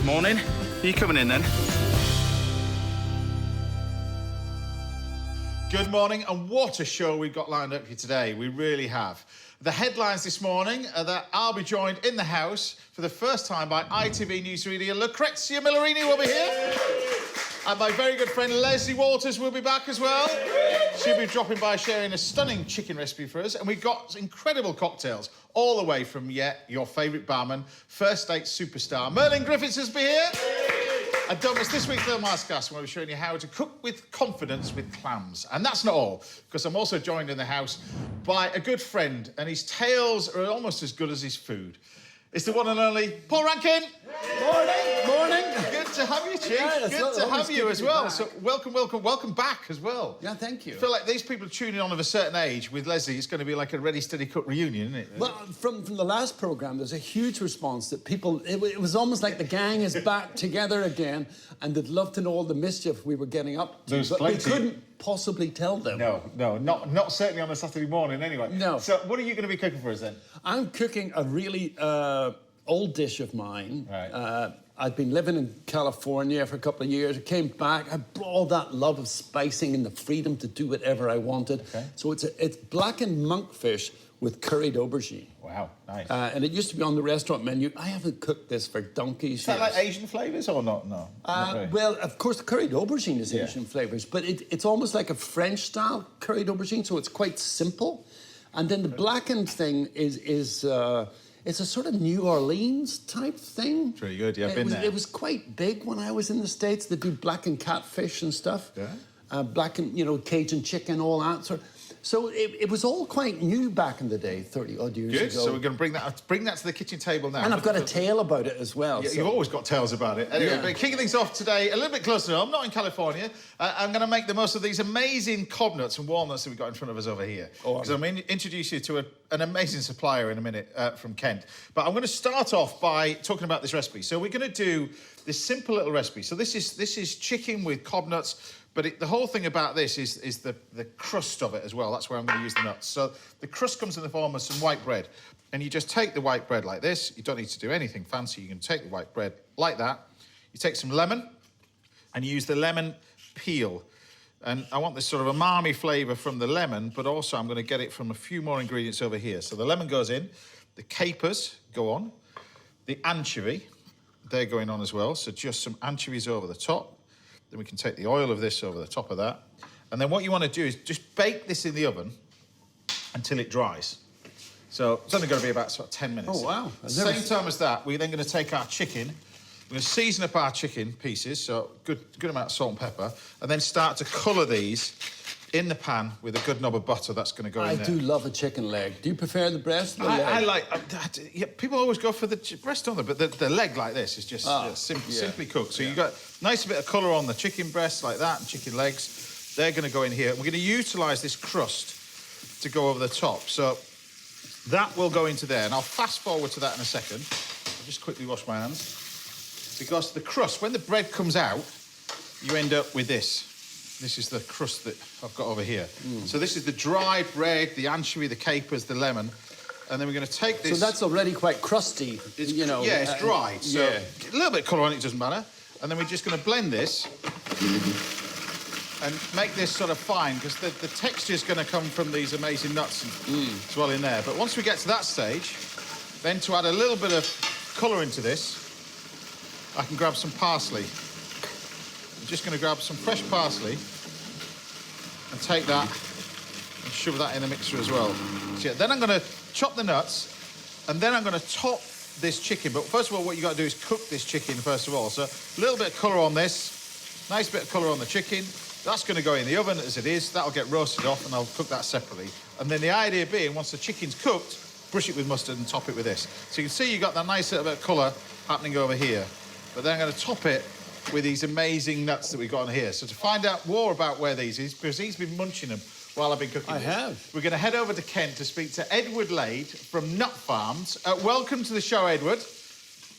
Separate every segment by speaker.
Speaker 1: Morning. Are you coming in then?
Speaker 2: Good morning, and what a show we've got lined up for you today. We really have. The headlines this morning are that I'll be joined in the house for the first time by ITV newsreader Lucrezia Millarini will be here. And my very good friend Lesley Walters will be back as well. She'll be dropping by sharing a stunning chicken recipe for us. And we've got incredible cocktails all the way from, your favourite barman, first date superstar Merlin Griffiths will be here. And don't miss this week's Little Masterclass, where we're showing you how to cook with confidence with clams. And that's not all, because I'm also joined in the house by a good friend, and his tales are almost as good as his food. It's the one and only Paul Rankin.
Speaker 3: Morning.
Speaker 2: Good to have you, Chief.
Speaker 3: Yeah,
Speaker 2: good to have you as well. So welcome back as well.
Speaker 3: Yeah, thank you.
Speaker 2: I feel like these people tuning on of a certain age with Lesley, it's going to be like a Ready, Steady, Cook reunion, isn't it?
Speaker 3: Well, from the last programme, there's a huge response that people... It was almost like the gang is back together again, and they'd love to know all the mischief we were getting up to.
Speaker 2: There's
Speaker 3: but
Speaker 2: plenty.
Speaker 3: we couldn't possibly tell them.
Speaker 2: No, not certainly on a Saturday morning anyway.
Speaker 3: No.
Speaker 2: So what are you going to be cooking for us then?
Speaker 3: I'm cooking a really old dish of mine.
Speaker 2: Right.
Speaker 3: I'd been living in California for a couple of years. I came back. I brought all that love of spicing and the freedom to do whatever I wanted.
Speaker 2: Okay.
Speaker 3: So it's blackened monkfish with curried aubergine.
Speaker 2: Wow, nice.
Speaker 3: And it used to be on the restaurant menu. I haven't cooked this for donkeys.
Speaker 2: Is that like Asian flavours or not? No. Not really.
Speaker 3: Well, of course, the curried aubergine is
Speaker 2: Yeah.
Speaker 3: Asian flavours, but it's almost like a French-style curried aubergine, so it's quite simple. And then the blackened thing is it's a sort of New Orleans type thing.
Speaker 2: It's really good, yeah, I've been there.
Speaker 3: It was quite big when I was in the States. They do blackened catfish and stuff.
Speaker 2: Yeah.
Speaker 3: Blackened, Cajun chicken, all that sort. So it was all quite new back in the day, 30-odd years ago.
Speaker 2: Good, so we're going to bring that to the kitchen table now.
Speaker 3: And I've got a tale about it as well.
Speaker 2: Yeah,
Speaker 3: so.
Speaker 2: You've always got tales about it. Anyway,
Speaker 3: Yeah.
Speaker 2: but kicking things off today, a little bit closer to home, not in California. I'm going to make the most of these amazing cob nuts and walnuts that we've got in front of us over here. Because I'm going to introduce you to an amazing supplier in a minute from Kent. But I'm going to start off by talking about this recipe. So we're going to do this simple little recipe. So this is chicken with cob nuts. But the whole thing about this is the crust of it as well. That's where I'm going to use the nuts. So the crust comes in the form of some white bread. And you just take the white bread like this. You don't need to do anything fancy. You can take the white bread like that. You take some lemon, and you use the lemon peel. And I want this sort of umami flavour from the lemon, but also I'm going to get it from a few more ingredients over here. So the lemon goes in. The capers go on. The anchovy, they're going on as well. So just some anchovies over the top. Then we can take the oil of this over the top of that. And then what you want to do is just bake this in the oven until it dries. So it's only going to be about sort of 10 minutes.
Speaker 3: Oh, wow.
Speaker 2: Same time as that, we're then going to take our chicken. We're going to season up our chicken pieces, so good amount of salt and pepper, and then start to colour these in the pan with a good knob of butter that's going to go in there.
Speaker 3: I do love a chicken leg. Do you prefer the breast or the leg?
Speaker 2: I like... yeah, people always go for the breast, don't they? But the leg like this is just simply cooked. So you've got a nice bit of colour on the chicken breast like that and chicken legs. They're going to go in here. We're going to utilise this crust to go over the top. So that will go into there. And I'll fast forward to that in a second. I'll just quickly wash my hands. Because the crust, when the bread comes out, you end up with this. This is the crust that I've got over here. So this is the dry bread, the anchovy, the capers, the lemon. And then we're going to take this...
Speaker 3: So that's already quite crusty,
Speaker 2: Yeah, it's dry. So a little bit of colour on it, doesn't matter. And then we're just going to blend this and make this sort of fine, because the texture's going to come from these amazing nuts as well in there. But once we get to that stage, then to add a little bit of colour into this, I can grab some parsley. I'm just going to grab some fresh parsley and take that and shove that in the mixer as well. So yeah, then I'm going to chop the nuts, and then I'm going to top this chicken. But first of all, what you got to do is cook this chicken first of all. So a little bit of colour on this, nice bit of colour on the chicken. That's going to go in the oven as it is. That'll get roasted off, and I'll cook that separately. And then the idea being, once the chicken's cooked, brush it with mustard and top it with this. So you can see you've got that nice little bit of colour happening over here. But then I'm going to top it with these amazing nuts that we've got on here. So to find out more about where these is, because he's been munching them while I've been cooking this,
Speaker 3: have.
Speaker 2: we're going to head over to Kent to speak to Edward Lade from Nut Farms. Welcome to the show, Edward.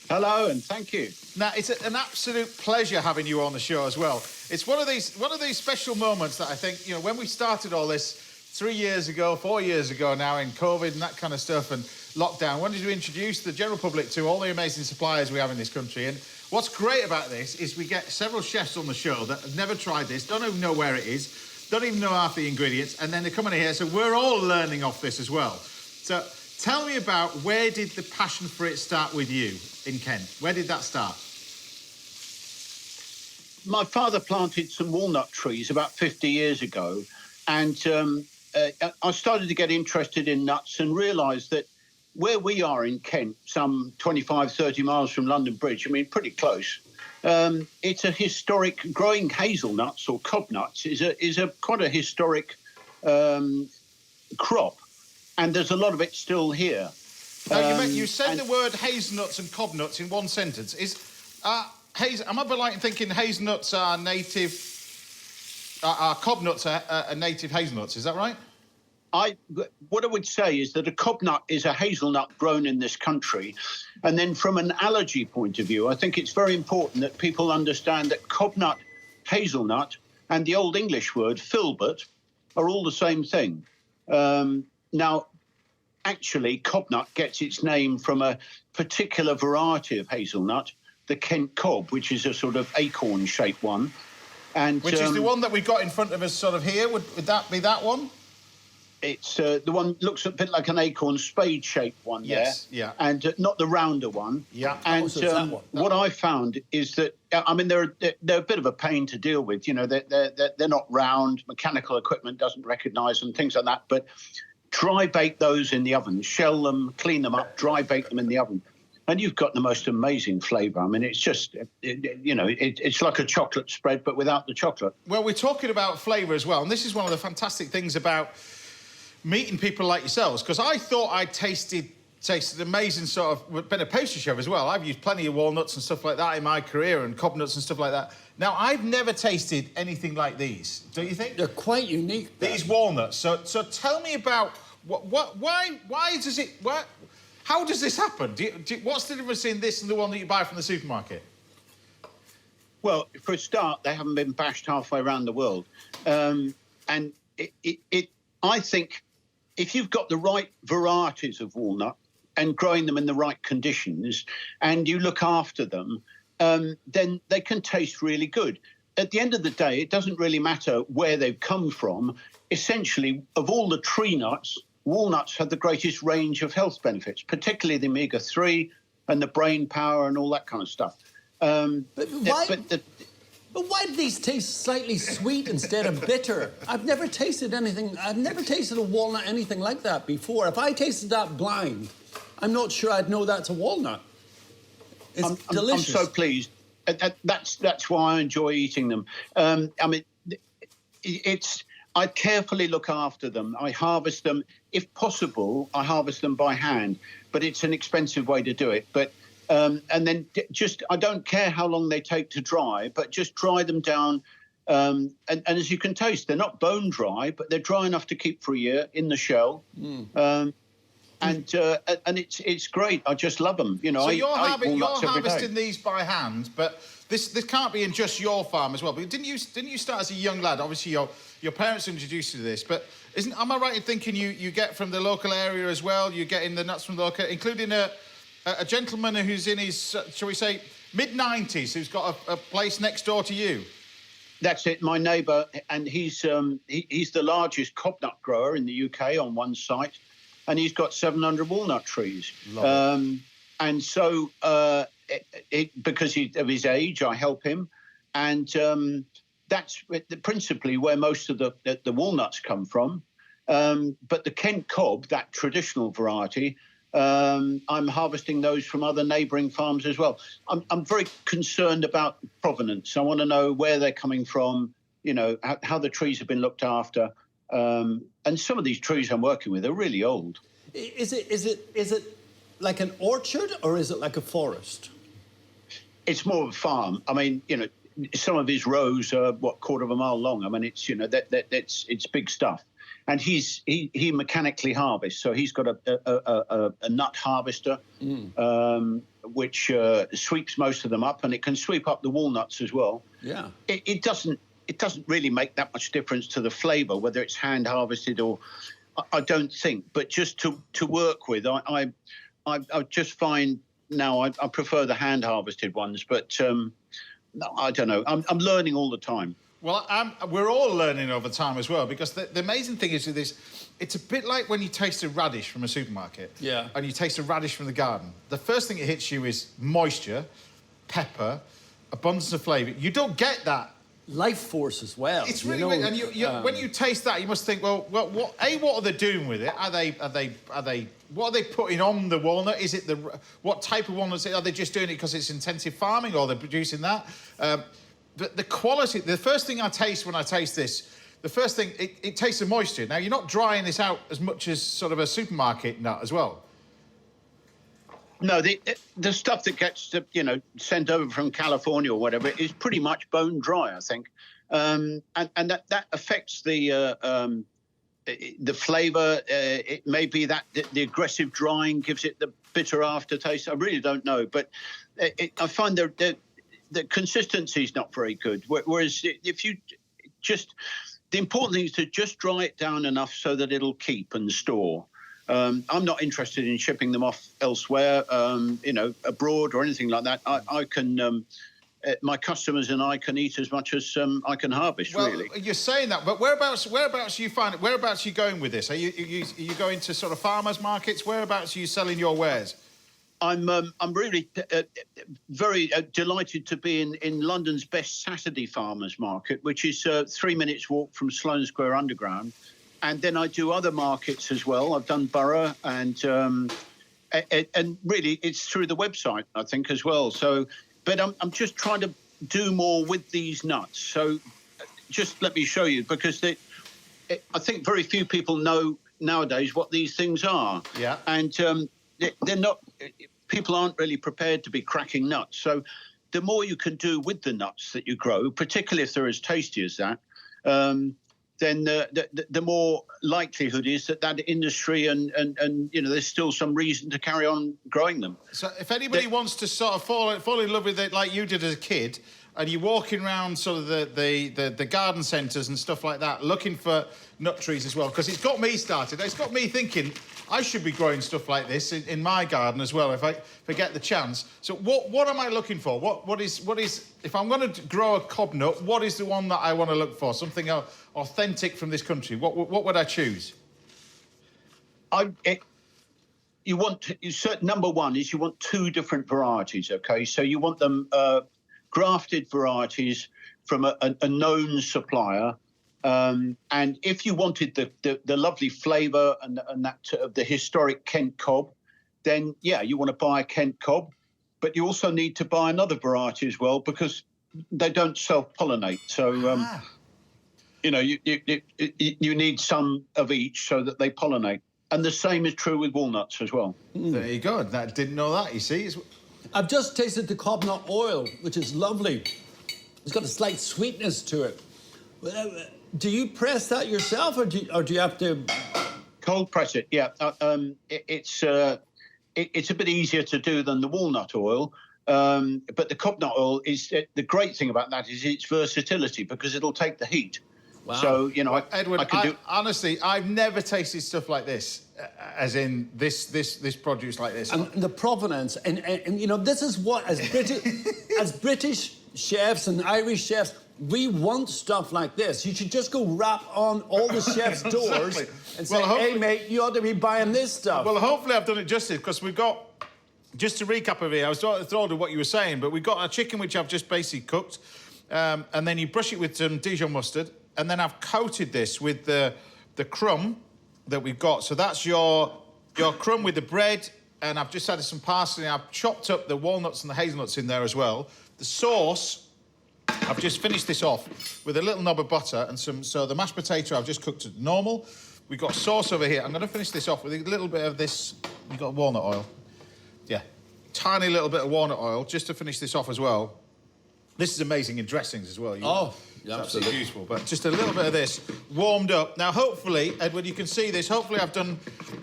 Speaker 4: Hello, and thank you.
Speaker 2: Now, it's an absolute pleasure having you on the show as well. It's one of these special moments that I think, when we started all this, 3 years ago, 4 years ago now, in COVID and that kind of stuff and lockdown, wanted to introduce the general public to all the amazing suppliers we have in this country. And what's great about this is we get several chefs on the show that have never tried this, don't even know where it is, don't even know half the ingredients, and then they come in here, so we're all learning off this as well. So tell me about, where did the passion for it start with you in Kent? Where did that start?
Speaker 4: My father planted some walnut trees about 50 years ago, and I started to get interested in nuts and realised that where we are in Kent, some 25, 30 miles from London Bridge, I mean, pretty close, it's a historic, growing hazelnuts or cob nuts is a quite a historic crop, and there's a lot of it still here.
Speaker 2: Now, you said the word hazelnuts and cob nuts in one sentence. Am I right in thinking hazelnuts are native, cob nuts are native hazelnuts? Is that right?
Speaker 4: What I would say is that a cob nut is a hazelnut grown in this country. And then from an allergy point of view, I think it's very important that people understand that cob nut, hazelnut, and the Old English word filbert are all the same thing. Now, actually, cob nut gets its name from a particular variety of hazelnut, the Kent cob, which is a sort of acorn-shaped one. And
Speaker 2: which is the one that we've got in front of us sort of here. Would that be that one?
Speaker 4: It's the one looks a bit like an acorn, spade-shaped one.
Speaker 2: Yes,
Speaker 4: there,
Speaker 2: yeah.
Speaker 4: And not the rounder one.
Speaker 2: Yeah.
Speaker 4: And
Speaker 3: so that one.
Speaker 4: what I found is that, I mean, they're a bit of a pain to deal with. You know, they're not round. Mechanical equipment doesn't recognise them, things like that. But dry bake those in the oven, shell them, clean them up, dry bake them in the oven, and you've got the most amazing flavour. I mean, it's just, it's like a chocolate spread, but without the chocolate.
Speaker 2: Well, we're talking about flavour as well, and this is one of the fantastic things about meeting people like yourselves, because I thought I tasted amazing sort of, been a pastry chef as well. I've used plenty of walnuts and stuff like that in my career, and cob nuts and stuff like that. Now, I've never tasted anything like these, don't you think?
Speaker 3: They're quite unique.
Speaker 2: These walnuts. So tell me about, how does this happen? What's the difference in this and the one that you buy from the supermarket?
Speaker 4: Well, for a start, they haven't been bashed halfway around the world. And I think if you've got the right varieties of walnut and growing them in the right conditions and you look after them, then they can taste really good. At the end of the day, it doesn't really matter where they've come from. Essentially, of all the tree nuts, walnuts have the greatest range of health benefits, particularly the omega-3 and the brain power and all that kind of stuff.
Speaker 3: But why do these taste slightly sweet instead of bitter? I've never tasted a walnut anything like that before. If I tasted that blind, I'm not sure I'd know that's a walnut. It's delicious.
Speaker 4: I'm so pleased. That's why I enjoy eating them. I mean, I carefully look after them. I harvest them. If possible, I harvest them by hand, but it's an expensive way to do it. But and then I don't care how long they take to dry, but just dry them down. And as you can taste, they're not bone dry, but they're dry enough to keep for a year in the shell. And it's great. I just love them. You know,
Speaker 2: so
Speaker 4: I
Speaker 2: you're harvesting
Speaker 4: day.
Speaker 2: these by hand, but this can't be in just your farm as well. But didn't you start as a young lad? Obviously, your parents introduced you to this, but am I right in thinking you get from the local area as well? You're getting the nuts from the local, including a gentleman who's in his, shall we say, mid-90s, who's got a place next door to you.
Speaker 4: That's it, my neighbour, and he's the largest cob nut grower in the UK on one site, and he's got 700 walnut trees. And so, because of his age, I help him, and that's principally where most of the walnuts come from. But the Kent cob, that traditional variety, I'm harvesting those from other neighbouring farms as well. I'm very concerned about provenance. I want to know where they're coming from, you know, how the trees have been looked after. And some of these trees I'm working with are really old.
Speaker 3: Is it like an orchard or is it like a forest?
Speaker 4: It's more of a farm. I mean, you know, some of his rows are, quarter of a mile long. I mean, it's, you know, it's big stuff. And he mechanically harvests, so he's got a nut harvester, which sweeps most of them up, and it can sweep up the walnuts as well.
Speaker 3: Yeah.
Speaker 4: It it doesn't really make that much difference to the flavour, whether it's hand harvested or I don't think. But just to work with, I just find now I prefer the hand harvested ones. But I don't know. I'm learning all the time.
Speaker 2: Well, we're all learning over time as well, because the amazing thing is with this, it's a bit like when you taste a radish from a supermarket.
Speaker 3: Yeah.
Speaker 2: And you taste a radish from the garden. The first thing that hits you is moisture, pepper, abundance of flavour. You don't get that.
Speaker 3: Life force as well.
Speaker 2: It's really weird. And when you taste that, you must think, well, what are they doing with it? What are they putting on the walnut? Is it what type of walnuts? Are they just doing it because it's intensive farming, or they're producing that? The quality. The first thing I taste when I taste this, the first thing it tastes the moisture. Now you're not drying this out as much as sort of a supermarket nut as well.
Speaker 4: No, the stuff that gets sent over from California or whatever is pretty much bone dry, I think, and that affects the flavour. It may be that the aggressive drying gives it the bitter aftertaste. I really don't know, but I find the consistency is not very good. Whereas if you just, the important thing is to just dry it down enough so that it'll keep and store. I'm not interested in shipping them off elsewhere, abroad or anything like that. I can, my customers and I can eat as much as I can harvest.
Speaker 2: Well,
Speaker 4: really.
Speaker 2: You're saying that, but whereabouts you find it? Whereabouts are you going with this? Are you going to sort of farmers markets? Whereabouts are you selling your wares?
Speaker 4: I'm really very delighted to be in London's best Saturday farmers market, which is 3 minutes walk from Sloane Square Underground. And then I do other markets as well. I've done Borough and really it's through the website, I think, as well. So, but I'm just trying to do more with these nuts. So just let me show you, because I think very few people know nowadays what these things are.
Speaker 2: Yeah.
Speaker 4: And they're not, people aren't really prepared to be cracking nuts. So the more you can do with the nuts that you grow, particularly if they're as tasty as that, then the more likelihood is that industry and there's still some reason to carry on growing them.
Speaker 2: So if anybody wants to sort of fall in love with it like you did as a kid, and you're walking around sort of the garden centres and stuff like that, looking for nut trees as well, because it's got me started. It's got me thinking I should be growing stuff like this in my garden as well if I get the chance. So what am I looking for? What is if I'm going to grow a cob nut, what is the one that I want to look for? Something authentic from this country. What would I choose?
Speaker 4: Number one is you want two different varieties. Okay, so you want them grafted varieties from a known supplier. And if you wanted the lovely flavour and that of the historic Kent cob, then yeah, you want to buy a Kent cob, but you also need to buy another variety as well, because they don't self-pollinate. So you need some of each so that they pollinate, and the same is true with walnuts as well.
Speaker 2: There you go. I didn't know that. You see,
Speaker 3: I've just tasted the cob nut oil, which is lovely. It's got a slight sweetness to it. Do you press that yourself, or do you have to
Speaker 4: cold press it? Yeah, it's a bit easier to do than the walnut oil, but the cob nut oil is the great thing about that is its versatility, because it'll take the heat.
Speaker 3: Wow.
Speaker 4: So
Speaker 2: Edward, honestly, I've never tasted stuff like this, as in this produce like this.
Speaker 3: And the provenance, and this is what as British chefs and Irish chefs, we want stuff like this. You should just go rap on all the chefs' doors and say, hey, mate, you ought to be buying this stuff.
Speaker 2: Well, hopefully I've done it justice, because we've got, just to recap over here, I was thrilled with what you were saying, but we've got a chicken which I've just basically cooked, and then you brush it with some Dijon mustard, and then I've coated this with the crumb that we've got. So that's your crumb with the bread, and I've just added some parsley. I've chopped up the walnuts and the hazelnuts in there as well. The sauce, I've just finished this off with a little knob of butter and so the mashed potato I've just cooked to normal. We've got sauce over here. I'm going to finish this off with a little bit of this. You've got walnut oil. Yeah, tiny little bit of walnut oil just to finish this off as well. This is amazing in dressings as well.
Speaker 3: Yeah,
Speaker 2: absolutely useful. But just a little bit of this warmed up. Now, hopefully, Edward, you can see this. Hopefully, I've done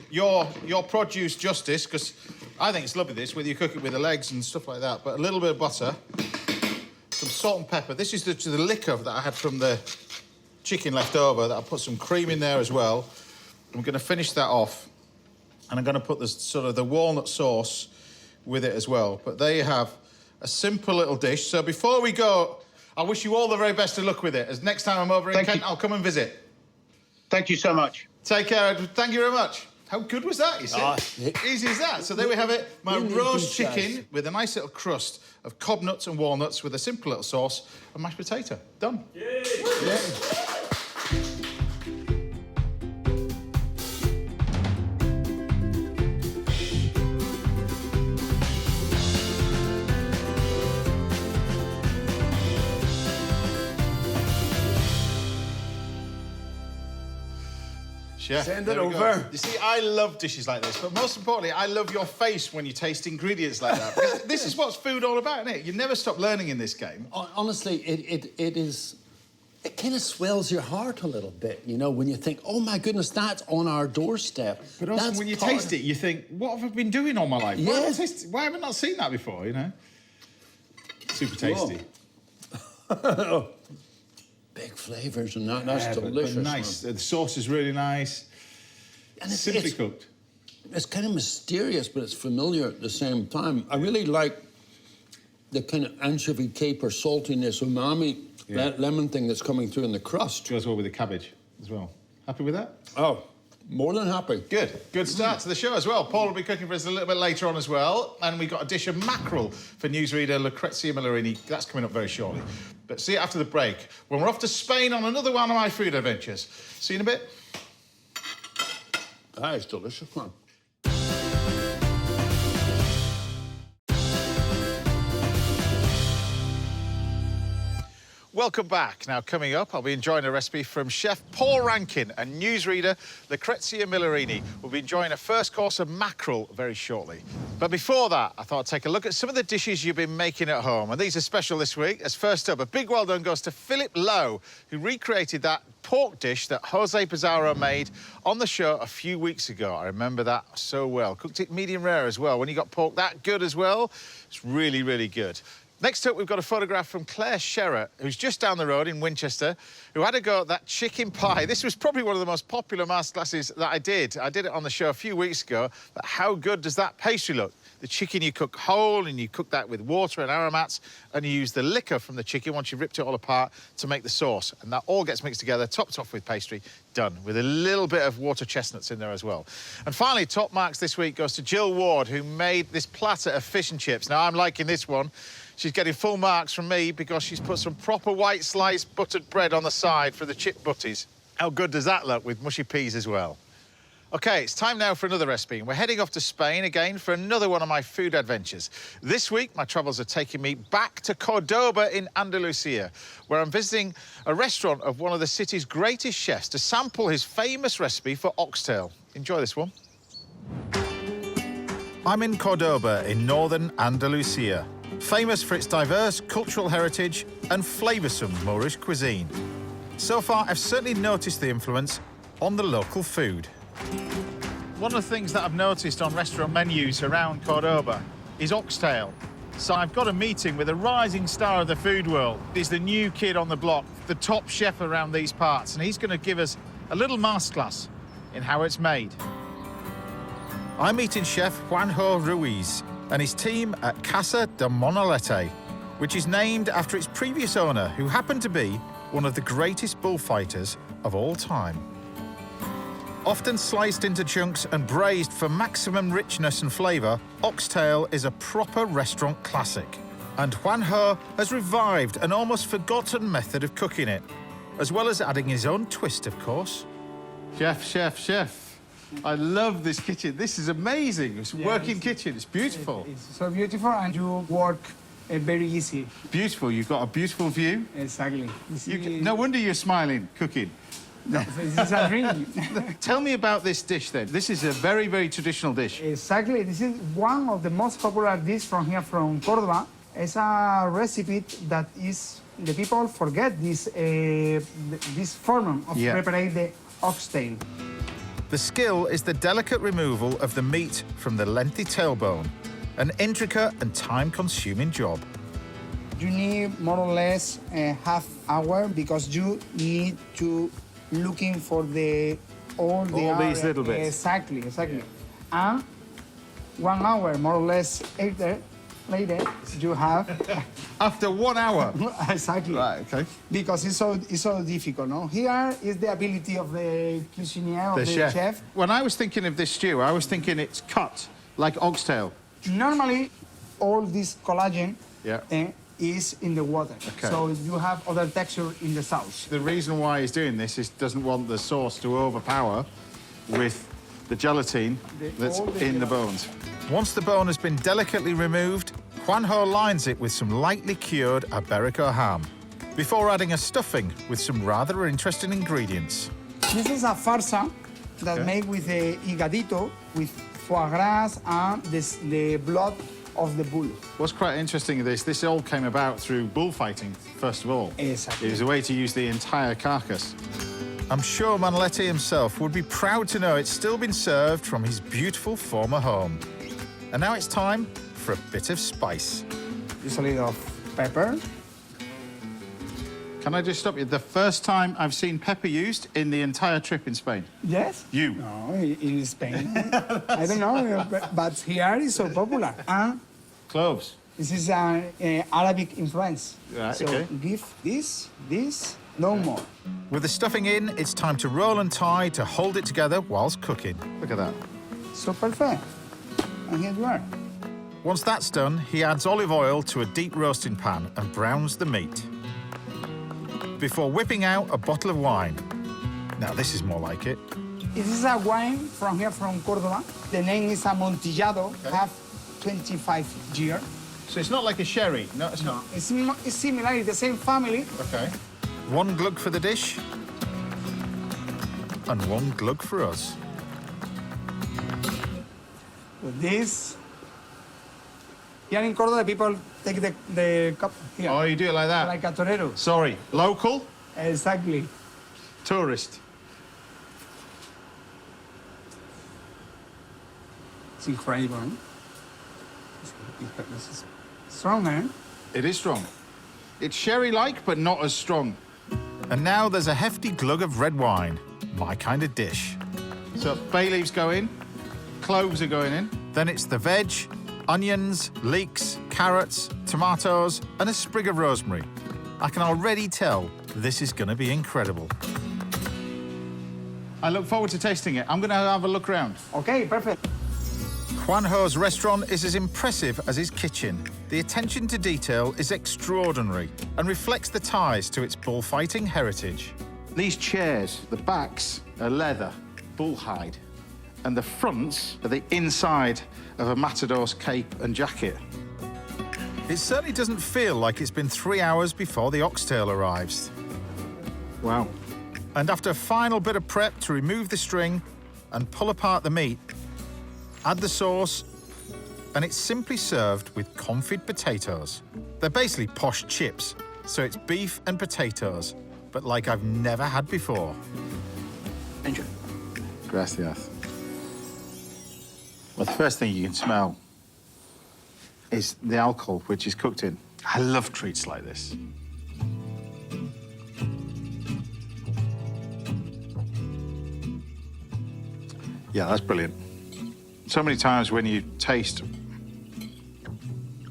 Speaker 2: your produce justice, because I think it's lovely, this, whether you cook it with the legs and stuff like that. But a little bit of butter, some salt and pepper. This is the liquor that I had from the chicken left over, that I put some cream in there as well. I'm going to finish that off, and I'm going to put the walnut sauce with it as well. But there you have a simple little dish. So before we go, I wish you all the very best of luck with it. As next time I'm over in Kent, I'll come and visit.
Speaker 4: Thank you so much.
Speaker 2: Take care, Edward. Thank you very much. How good was that, you see? Easy as that. So there we have it. My roast chicken with a nice little crust of cob nuts and walnuts with a simple little sauce and mashed potato. Done. Yay. Yeah. Chef,
Speaker 3: send it over.
Speaker 2: You see, I love dishes like this, but most importantly, I love your face when you taste ingredients like that. Because this is what's food all about, isn't it? You never stop learning in this game.
Speaker 3: Honestly, it kind of swells your heart a little bit, you know, when you think, oh my goodness, that's on our doorstep.
Speaker 2: But also when you taste it, you think, what have I been doing all my life?
Speaker 3: Yes.
Speaker 2: Why have I not seen that before, you know? Super tasty.
Speaker 3: Big flavours and that's delicious.
Speaker 2: But nice. The sauce is really nice.
Speaker 3: And it's
Speaker 2: simply cooked.
Speaker 3: It's kind of mysterious, but it's familiar at the same time. I really like the kind of anchovy, caper, saltiness, umami, that lemon thing that's coming through in the crust.
Speaker 2: Goes well with the cabbage as well. Happy with that?
Speaker 3: Oh, more than happy.
Speaker 2: Good. Good start to the show as well. Paul will be cooking for us a little bit later on as well. And we've got a dish of mackerel for newsreader Lucrezia Millarini. That's coming up very shortly. But see you after the break, when we're off to Spain on another one of my food adventures. See you in a bit.
Speaker 3: That is delicious, man.
Speaker 2: Welcome back. Now, coming up, I'll be enjoying a recipe from Chef Paul Rankin and newsreader Lucrezia Millarini. We'll be enjoying a first course of mackerel very shortly. But before that, I thought I'd take a look at some of the dishes you've been making at home. And these are special this week. As first up, a big well done goes to Philip Lowe, who recreated that pork dish that Jose Pizarro made on the show a few weeks ago. I remember that so well. Cooked it medium rare as well. When you got pork that good as well, it's really, really good. Next up, we've got a photograph from Claire Sherratt, who's just down the road in Winchester, who had a go at that chicken pie. This was probably one of the most popular masterclasses that I did. I did it on the show a few weeks ago, but how good does that pastry look? The chicken you cook whole, and you cook that with water and aromats, and you use the liquor from the chicken once you've ripped it all apart to make the sauce. And that all gets mixed together, topped off with pastry, done, with a little bit of water chestnuts in there as well. And finally, top marks this week goes to Jill Ward, who made this platter of fish and chips. Now, I'm liking this one. She's getting full marks from me because she's put some proper white sliced buttered bread on the side for the chip butties. How good does that look with mushy peas as well? OK, it's time now for another recipe. We're heading off to Spain again for another one of my food adventures. This week, my travels are taking me back to Cordoba in Andalusia, where I'm visiting a restaurant of one of the city's greatest chefs to sample his famous recipe for oxtail. Enjoy this one. I'm in Cordoba in northern Andalusia, famous for its diverse cultural heritage and flavoursome Moorish cuisine. So far, I've certainly noticed the influence on the local food. One of the things that I've noticed on restaurant menus around Cordoba is oxtail. So I've got a meeting with a rising star of the food world. He's the new kid on the block, the top chef around these parts, and he's going to give us a little masterclass in how it's made. I'm meeting Chef Juanjo Ruiz and his team at Casa de Monolete, which is named after its previous owner, who happened to be one of the greatest bullfighters of all time. Often sliced into chunks and braised for maximum richness and flavour, oxtail is a proper restaurant classic. And Juanjo has revived an almost forgotten method of cooking it, as well as adding his own twist, of course. Chef. I love this kitchen. This is amazing. It's a working kitchen. It's beautiful.
Speaker 1: It's so beautiful, and you work very easy.
Speaker 2: Beautiful. You've got a beautiful view.
Speaker 1: Exactly.
Speaker 2: No wonder you're smiling, cooking.
Speaker 1: No, this is a dream.
Speaker 2: Tell me about this dish, then. This is a very, very traditional dish.
Speaker 1: Exactly. This is one of the most popular dishes from here, from Córdoba. It's a recipe that is, the people forget this form of preparing the oxtail.
Speaker 2: The skill is the delicate removal of the meat from the lengthy tailbone, an intricate and time-consuming job.
Speaker 1: You need more or less a half hour because you need to looking for all
Speaker 2: these little bits.
Speaker 1: Exactly. And 1 hour more or less later you have
Speaker 2: After 1 hour?
Speaker 1: exactly.
Speaker 2: Right, okay.
Speaker 1: Because it's so difficult, no? Here is the ability of the cuisinier, of the chef.
Speaker 2: When I was thinking of this stew, I was thinking it's cut like oxtail.
Speaker 1: Normally, all this collagen
Speaker 2: Yeah.
Speaker 1: is in the water.
Speaker 2: Okay.
Speaker 1: So you have other texture in the sauce.
Speaker 2: The reason why he's doing this is doesn't want the sauce to overpower with the gelatine that's in the bones. Once the bone has been delicately removed, Juanjo lines it with some lightly cured Iberico ham, before adding a stuffing with some rather interesting ingredients.
Speaker 1: This is a farsa that made with the higadito, with foie gras and the blood of the bull.
Speaker 2: What's quite interesting is this all came about through bullfighting, first of all.
Speaker 1: Exactly.
Speaker 2: It was a way to use the entire carcass. I'm sure Manletti himself would be proud to know it's still been served from his beautiful former home. And now it's time for a bit of spice.
Speaker 1: Just a little of pepper.
Speaker 2: Can I just stop you? The first time I've seen pepper used in the entire trip in Spain.
Speaker 1: Yes?
Speaker 2: You.
Speaker 1: No, in Spain. I don't know, but here it's so popular. And
Speaker 2: Cloves.
Speaker 1: this is an Arabic influence.
Speaker 2: Right,
Speaker 1: so
Speaker 2: okay.
Speaker 1: give this, no more.
Speaker 2: With the stuffing in, it's time to roll and tie to hold it together whilst cooking. Look at that.
Speaker 1: So perfect. And here you are.
Speaker 2: Once that's done, he adds olive oil to a deep roasting pan and browns the meat, before whipping out a bottle of wine. Now, this is more like it.
Speaker 1: This is a wine from here, from Córdoba. The name is Amontillado, have 25 years.
Speaker 2: So it's not like a sherry? No, it's not.
Speaker 1: It's similar, it's the same family.
Speaker 2: Okay. 1 glug for the dish, and 1 glug for us.
Speaker 1: With this, here in Córdoba, the people take the cup here.
Speaker 2: Oh, you do it like that?
Speaker 1: Like a torero.
Speaker 2: Sorry, local,
Speaker 1: Exactly.
Speaker 2: tourist.
Speaker 1: It's incredible, eh? This is strong, eh?
Speaker 2: It is strong. It's sherry-like, but not as strong. And now there's a hefty glug of red wine. My kind of dish. So bay leaves go in, cloves are going in. Then it's the veg, onions, leeks, carrots, tomatoes, and a sprig of rosemary. I can already tell this is going to be incredible. I look forward to tasting it. I'm going to have a look around.
Speaker 1: Okay, perfect.
Speaker 2: Juanjo's restaurant is as impressive as his kitchen. The attention to detail is extraordinary and reflects the ties to its bullfighting heritage. These chairs, the backs are leather, bull hide, and the fronts are the inside of a matador's cape and jacket. It certainly doesn't feel like it's been 3 hours before the oxtail arrives. Wow. And after a final bit of prep to remove the string and pull apart the meat, add the sauce, and it's simply served with confit potatoes. They're basically posh chips, so it's beef and potatoes, but like I've never had before.
Speaker 1: Enjoy.
Speaker 2: Gracias. Well, the first thing you can smell is the alcohol, which is cooked in. I love treats like this. Yeah, that's brilliant. So many times when you taste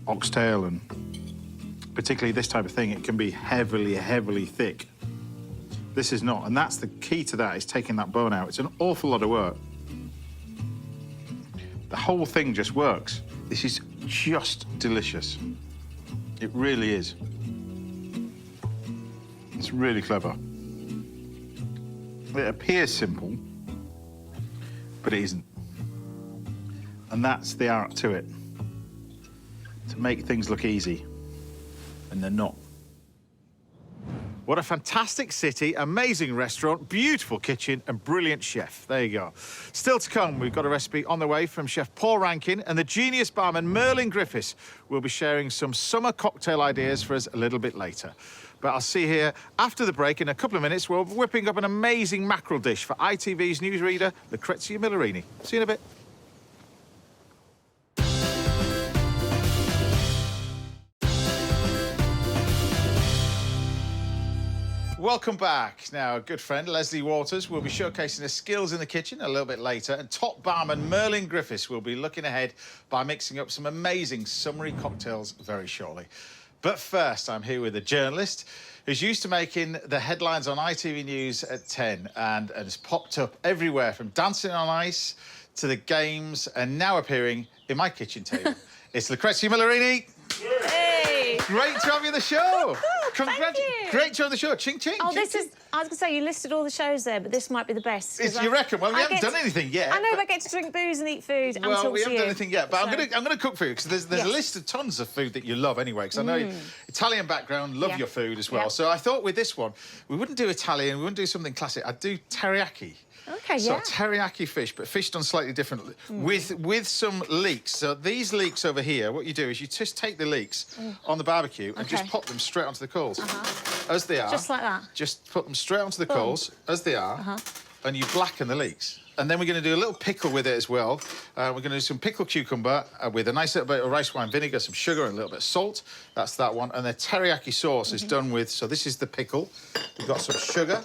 Speaker 2: oxtail, and particularly this type of thing, it can be heavily, heavily thick. This is not, and that's the key to that, is taking that bone out. It's an awful lot of work. The whole thing just works. This is just delicious. It really is. It's really clever. It appears simple, but it isn't. And that's the art to it. To make things look easy, and they're not. What a fantastic city, amazing restaurant, beautiful kitchen, and brilliant chef. There you go. Still to come, we've got a recipe on the way from Chef Paul Rankin, and the genius barman Merlin Griffiths will be sharing some summer cocktail ideas for us a little bit later. But I'll see you here after the break in a couple of minutes. We're whipping up an amazing mackerel dish for ITV's newsreader, Lucrezia Millarini. See you in a bit. welcome back. Now, a good friend, Lesley Waters, will be showcasing her skills in the kitchen a little bit later, and top barman Merlin Griffiths will be looking ahead by mixing up some amazing summery cocktails very shortly. But first, I'm here with a journalist who's used to making the headlines on ITV News at 10 and has popped up everywhere, from Dancing on Ice to the games, and now appearing in my kitchen table. It's Lucrezia Millarini.
Speaker 5: Hey!
Speaker 2: Great to have you on the show.
Speaker 5: Thank you.
Speaker 2: Great to have the show. Ching, ching.
Speaker 5: Oh,
Speaker 2: ching,
Speaker 5: this
Speaker 2: ching.
Speaker 5: is... I was going to say, you listed all the shows there, but this might be the best.
Speaker 2: You reckon? Well, we haven't done anything yet.
Speaker 5: I know, but I get to drink booze and eat food and
Speaker 2: Well,
Speaker 5: talk
Speaker 2: we
Speaker 5: to
Speaker 2: haven't
Speaker 5: you.
Speaker 2: done anything yet, but
Speaker 5: So-
Speaker 2: I'm going to cook for you, because there's a list of tons of food that you love anyway, because I know you Italian background, love
Speaker 5: Yeah.
Speaker 2: your food as well.
Speaker 5: Yeah.
Speaker 2: So I thought with this one, we wouldn't do Italian, we wouldn't do something classic. I'd do teriyaki.
Speaker 5: Okay,
Speaker 2: So
Speaker 5: yeah.
Speaker 2: teriyaki fish, but fish done slightly differently, with some leeks. So these leeks over here, what you do is you just take the leeks on the barbecue and just
Speaker 5: Okay.
Speaker 2: pop them straight onto the coals, as they are.
Speaker 5: Just like that?
Speaker 2: Just put them straight onto the
Speaker 5: Boom.
Speaker 2: coals, as they are, and you blacken the leeks. And then we're going to do a little pickle with it as well. We're going to do some pickled cucumber with a nice little bit of rice wine vinegar, some sugar and a little bit of salt. That's that one. And the teriyaki sauce is done with, so this is the pickle. We've got some sugar.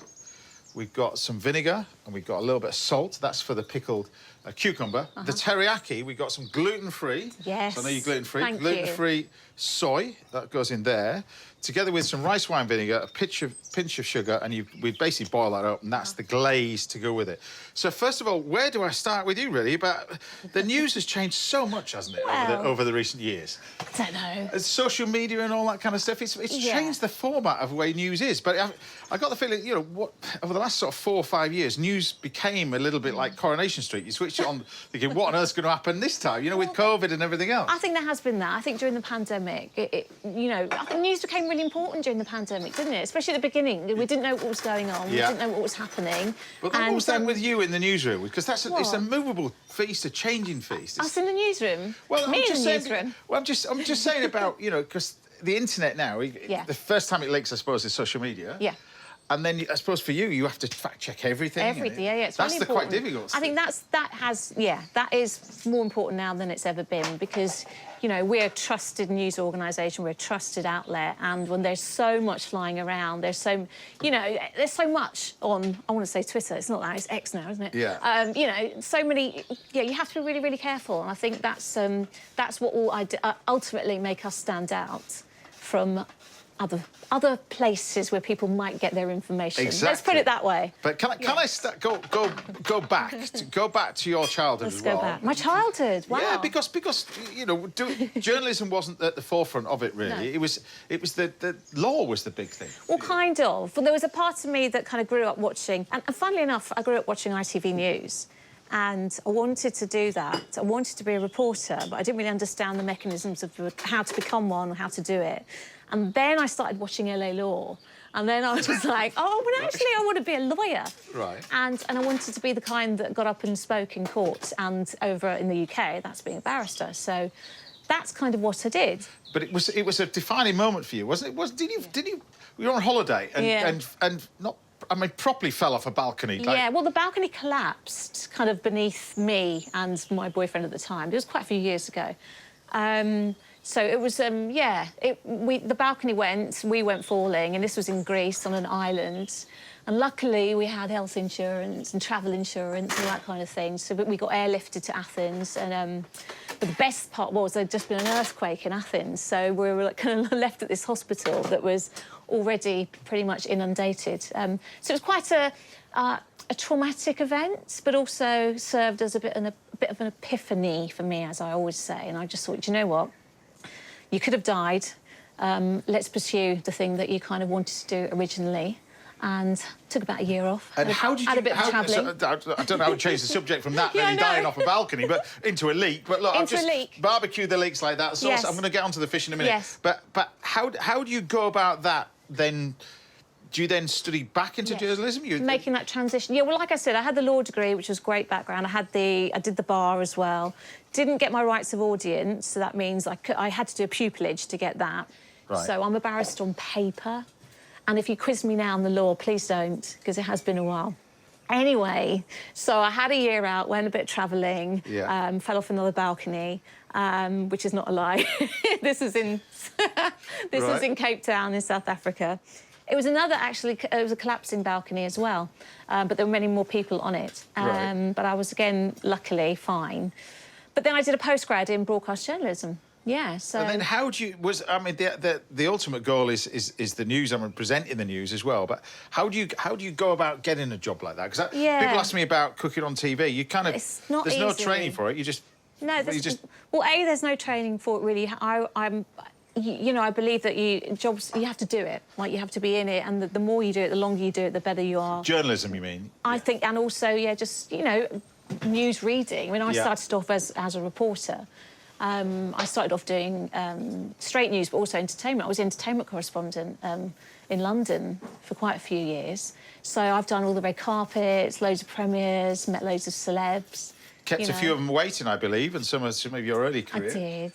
Speaker 2: We've got some vinegar, and we've got a little bit of salt. That's for the pickled cucumber. The teriyaki, we've got some gluten-free.
Speaker 5: Yes.
Speaker 2: So I know you're gluten-free.
Speaker 5: Thank you.
Speaker 2: Gluten-free soy, that goes in there, together with some rice wine vinegar, a pinch of sugar, and we basically boil that up, and that's the glaze to go with it. So first of all, where do I start with you, really? But the news has changed so much, hasn't it,
Speaker 5: Well,
Speaker 2: over the recent years?
Speaker 5: I don't know.
Speaker 2: Social media and all that kind of stuff, it's
Speaker 5: Yeah.
Speaker 2: changed the format of the way news is. But I got the feeling, you know, over the last sort of 4 or 5 years, news became a little bit like Coronation Street. You switch it on thinking, what on earth's going to happen this time, you know, with COVID and everything else?
Speaker 5: I think there has been that. I think during the pandemic, you know, I think news became really important during the pandemic, didn't it? Especially at the beginning. We didn't know what was going on.
Speaker 2: Yeah.
Speaker 5: We didn't know what was happening.
Speaker 2: But then what was that with you in the newsroom? Because it's a
Speaker 5: What?
Speaker 2: movable feast, a changing feast.
Speaker 5: Us in the newsroom?
Speaker 2: Well,
Speaker 5: Me
Speaker 2: I'm
Speaker 5: in
Speaker 2: just
Speaker 5: the
Speaker 2: saying,
Speaker 5: newsroom?
Speaker 2: well, I'm just saying about, you know, because the internet now,
Speaker 5: Yeah.
Speaker 2: the first time it leaks, I suppose, is social media.
Speaker 5: Yeah.
Speaker 2: And then I suppose for you, you have to fact check everything.
Speaker 5: Everything, yeah, it's
Speaker 2: That's
Speaker 5: really
Speaker 2: quite
Speaker 5: important.
Speaker 2: difficult.
Speaker 5: I think that is more important now than it's ever been, because, you know, we're a trusted news organisation, we're a trusted outlet, and when there's so much flying around, there's so much on, I want to say Twitter, it's not that, it's X now, isn't it?
Speaker 2: Yeah.
Speaker 5: You know, so many, you have to be really, really careful, and I think that's what will ultimately make us stand out from other places where people might get their information.
Speaker 2: Exactly.
Speaker 5: Let's put it that way.
Speaker 2: But can I go back to your childhood
Speaker 5: Let's
Speaker 2: as
Speaker 5: go
Speaker 2: well?
Speaker 5: back. My childhood, wow.
Speaker 2: Yeah, because you know, journalism wasn't at the forefront of it really.
Speaker 5: No.
Speaker 2: It was the law was the big thing.
Speaker 5: Well, kind of. But there was a part of me that kind of grew up watching, and funnily enough, I grew up watching ITV News. And I wanted to do that. I wanted to be a reporter, but I didn't really understand the mechanisms of how to become one or how to do it. And then I started watching LA Law. And then I was like, oh, but actually I want to be a lawyer.
Speaker 2: Right.
Speaker 5: And I wanted to be the kind that got up and spoke in court. And over in the UK, that's being a barrister. So that's kind of what I did.
Speaker 2: But it was a defining moment for you, wasn't it? Did you you were on holiday and not, I mean, properly fell off a balcony.
Speaker 5: Yeah, well, the balcony collapsed kind of beneath me and my boyfriend at the time. It was quite a few years ago. So it was, the balcony went, we went falling, and this was in Greece on an island. And luckily, we had health insurance and travel insurance and that kind of thing. So we got airlifted to Athens. And but the best part was there'd just been an earthquake in Athens. So we were kind of left at this hospital that was already pretty much inundated. So it was quite a traumatic event, but also served as a bit of an epiphany for me, as I always say. And I just thought, you know what? You could have died. Let's pursue the thing that you kind of wanted to do originally. And took about a year off.
Speaker 2: And how did you...
Speaker 5: Had a bit of travelling.
Speaker 2: I don't know how to change the subject from that, nearly dying off a balcony, but into a leak. But look, I've just barbecued the leeks like that. So
Speaker 5: Yes.
Speaker 2: I'm going to get onto the fish in a minute.
Speaker 5: Yes.
Speaker 2: But how do you go about that then? Do you then study back into journalism?
Speaker 5: Making that transition. Yeah, well, like I said, I had the law degree, which was great background. I did the bar as well. Didn't get my rights of audience, so that means I had to do a pupillage to get that.
Speaker 2: Right.
Speaker 5: So I'm a barrister on paper. And if you quiz me now on the law, please don't, because it has been a while. Anyway, so I had a year out, went a bit travelling, fell off another balcony, which is not a lie. This is in Cape Town in South Africa. It was another, actually, it was a collapsing balcony as well, but there were many more people on it.
Speaker 2: Right.
Speaker 5: But I was, again, luckily fine. But then I did a postgrad in broadcast journalism. Yeah, so...
Speaker 2: And then how do you... I mean, the ultimate goal is the news. I mean, presenting the news as well. But how do you go about getting a job like that? Because people ask me about cooking on TV. You kind of...
Speaker 5: It's not
Speaker 2: There's
Speaker 5: easy.
Speaker 2: no training for it. You just...
Speaker 5: No, well, there's no training for it, really. You know, I believe that you have to do it. Like, you have to be in it, and the more you do it, the longer you do it, the better you are.
Speaker 2: Journalism, you mean?
Speaker 5: I think, and also, yeah, just, you know, news reading. I mean, I started off as a reporter. I started off doing straight news, but also entertainment. I was the entertainment correspondent in London for quite a few years. So I've done all the red carpets, loads of premieres, met loads of celebs.
Speaker 2: Kept a few of them waiting, I believe, and some of your early career.
Speaker 5: I did.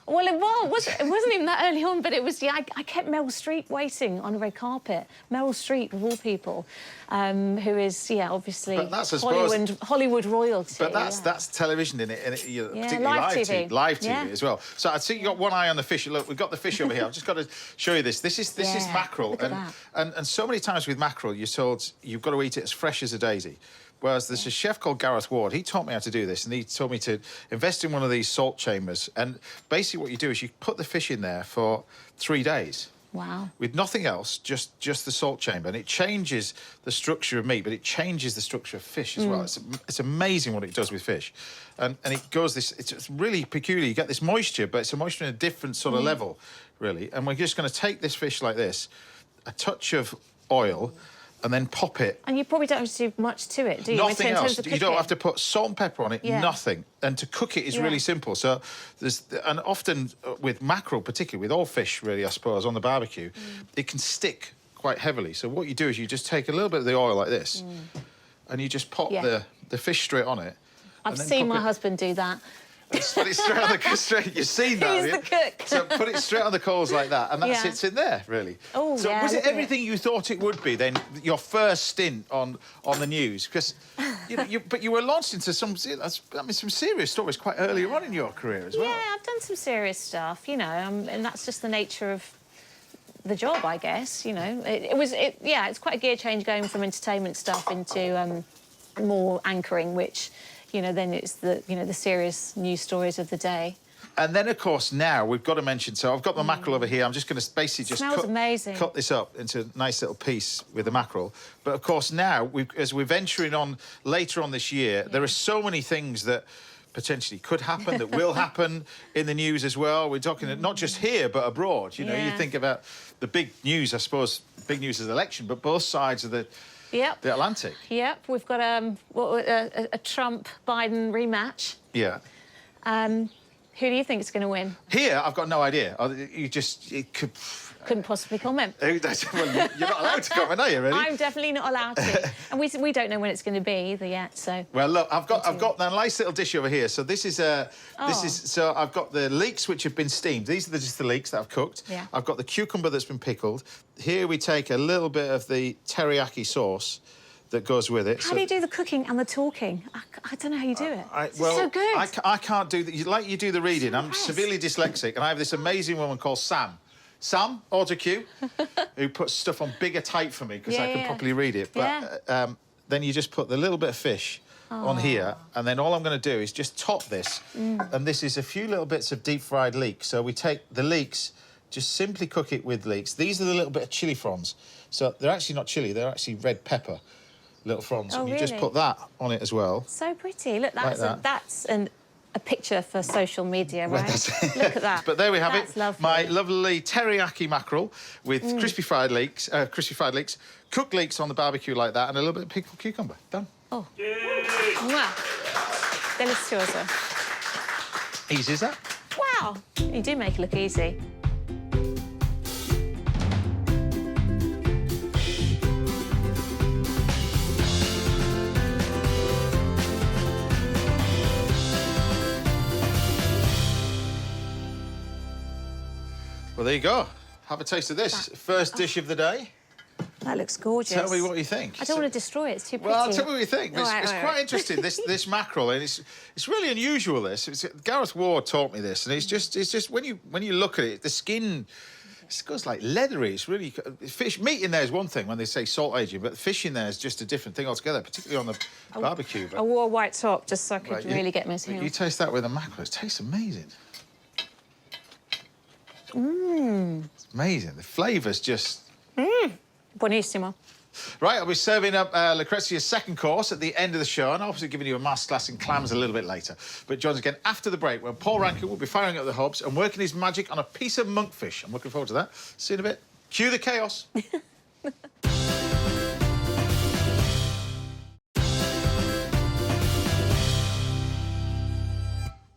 Speaker 5: Well, it wasn't even that early on, but it was, yeah, I kept Meryl Streep waiting on a red carpet. Meryl Streep, of all people, who is, yeah, obviously Hollywood royalty.
Speaker 2: But that's television, isn't it? And particularly
Speaker 5: live
Speaker 2: live TV as well. So I think you got one eye on the fish. Look, we've got the fish over here. I've just got to show you this. This is mackerel, and so many times with mackerel, you're told you've got to eat it as fresh as a daisy. Whereas there's a chef called Gareth Ward. He taught me how to do this, and he told me to invest in one of these salt chambers. And basically what you do is you put the fish in there for 3 days.
Speaker 5: Wow.
Speaker 2: With nothing else, just the salt chamber. And it changes the structure of meat, but it changes the structure of fish as well. It's amazing what it does with fish. And it goes it's really peculiar. You get this moisture, but it's a moisture in a different sort of level, really. And we're just going to take this fish like this, a touch of oil, and then pop it.
Speaker 5: And you probably don't have to do much to it, do you?
Speaker 2: Nothing else. You don't have to put salt and pepper on it, nothing. And to cook it is really simple. So and often with mackerel, particularly with all fish, really, I suppose, on the barbecue, it can stick quite heavily. So what you do is you just take a little bit of the oil like this, and you just pop the fish straight on it.
Speaker 5: I've seen my husband do that.
Speaker 2: Just put it straight on the you've seen that.
Speaker 5: He's the cook.
Speaker 2: So put it straight on the coals like that, and that sits in there, really.
Speaker 5: Oh,
Speaker 2: so was it everything you thought it would be then? Your first stint on the news, because but you were launched into some serious stories quite early on in your career as well.
Speaker 5: Yeah, I've done some serious stuff, you know, and that's just the nature of the job, I guess. You know, it's quite a gear change going from entertainment stuff into more anchoring, which. You know, then it's the serious news stories of the day.
Speaker 2: And then, of course, now we've got to mention. So I've got the mackerel over here. I'm just going to basically cut this up into a nice little piece with the mackerel. But of course, now as we're venturing on later on this year, there are so many things that potentially could happen, that will happen in the news as well. We're talking not just here but abroad. You know, you think about the big news. I suppose big news is election, but both sides of the Atlantic.
Speaker 5: Yep, we've got a Trump-Biden rematch.
Speaker 2: Yeah.
Speaker 5: Who do you think is going to win?
Speaker 2: Here, I've got no idea.
Speaker 5: Couldn't possibly comment.
Speaker 2: Well, you're not allowed to comment, are you, really?
Speaker 5: I'm definitely not allowed to. And we don't know when it's going to be either yet, so...
Speaker 2: Well, look, I've got a nice little dish over here. So this is so I've got the leeks which have been steamed. These are just the leeks that I've cooked.
Speaker 5: Yeah.
Speaker 2: I've got the cucumber that's been pickled. Here we take a little bit of the teriyaki sauce that goes with it.
Speaker 5: How do you do the cooking and the talking? I don't know how you do it. It's so good.
Speaker 2: I can't do that. Like you do the reading. I'm severely dyslexic, and I have this amazing woman called Sam. Sam, autocue, who puts stuff on bigger type for me because I can properly read it. But then you just put the little bit of fish on here, and then all I'm going to do is just top this. And this is a few little bits of deep-fried leeks. So we take the leeks, just simply cook it with leeks. These are the little bit of chilli fronds. So they're actually not chilli, they're actually red pepper, little fronds. And you just put that on it as well.
Speaker 5: So pretty. Look, that's a picture for social media, right? Look at that.
Speaker 2: But there we have it.
Speaker 5: Lovely.
Speaker 2: My lovely teriyaki mackerel with crispy fried leeks, cooked leeks on the barbecue like that, and a little bit of pickled cucumber. Done.
Speaker 5: Oh. Wow. Delicioso.
Speaker 2: Easy as that.
Speaker 5: Wow. You do make it look easy.
Speaker 2: Well, there you go. Have a taste of this. First dish of the day.
Speaker 5: That looks gorgeous.
Speaker 2: Tell me what you think.
Speaker 5: I don't want to destroy it. It's too pretty.
Speaker 2: Well, tell me what you think. It's quite interesting, this mackerel, and it's really unusual. Gareth Ward taught me this, and it's just when you look at it, the skin It goes like leathery. It's really... Fish meat in there is one thing when they say salt aging, but fish in there is just a different thing altogether, particularly on the barbecue. But...
Speaker 5: I wore a white top just so I could really get my tail.
Speaker 2: You taste that with a mackerel. It tastes amazing. It's amazing. The flavour's just...
Speaker 5: Buonissimo.
Speaker 2: Right, I'll be serving up Lucrezia's second course at the end of the show, and obviously giving you a masterclass in clams a little bit later. But join us again after the break, when Paul Rankin will be firing up the hubs and working his magic on a piece of monkfish. I'm looking forward to that. See you in a bit. Cue the chaos.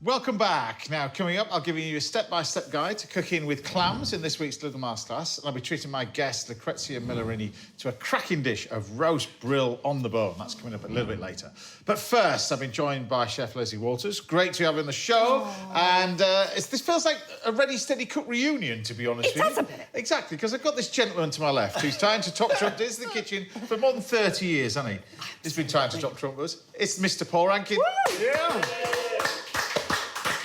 Speaker 2: Welcome back. Now, coming up, I'll give you a step-by-step guide to cooking with clams in this week's Little Masterclass, and I'll be treating my guest, Lucrezia Millarini, to a cracking dish of roast brill on the bone. That's coming up a little bit later. But first, I've been joined by Chef Lesley Walters. Great to have her on the show. And this feels like a Ready, Steady, Cook reunion, to be honest with you.
Speaker 5: It does a bit.
Speaker 2: Exactly, because I've got this gentleman to my left who's trying to top trump into the kitchen for more than 30 years, hasn't he? He's been trying to top trump us. It's Mr. Paul Rankin.
Speaker 5: Woo!
Speaker 2: Yeah.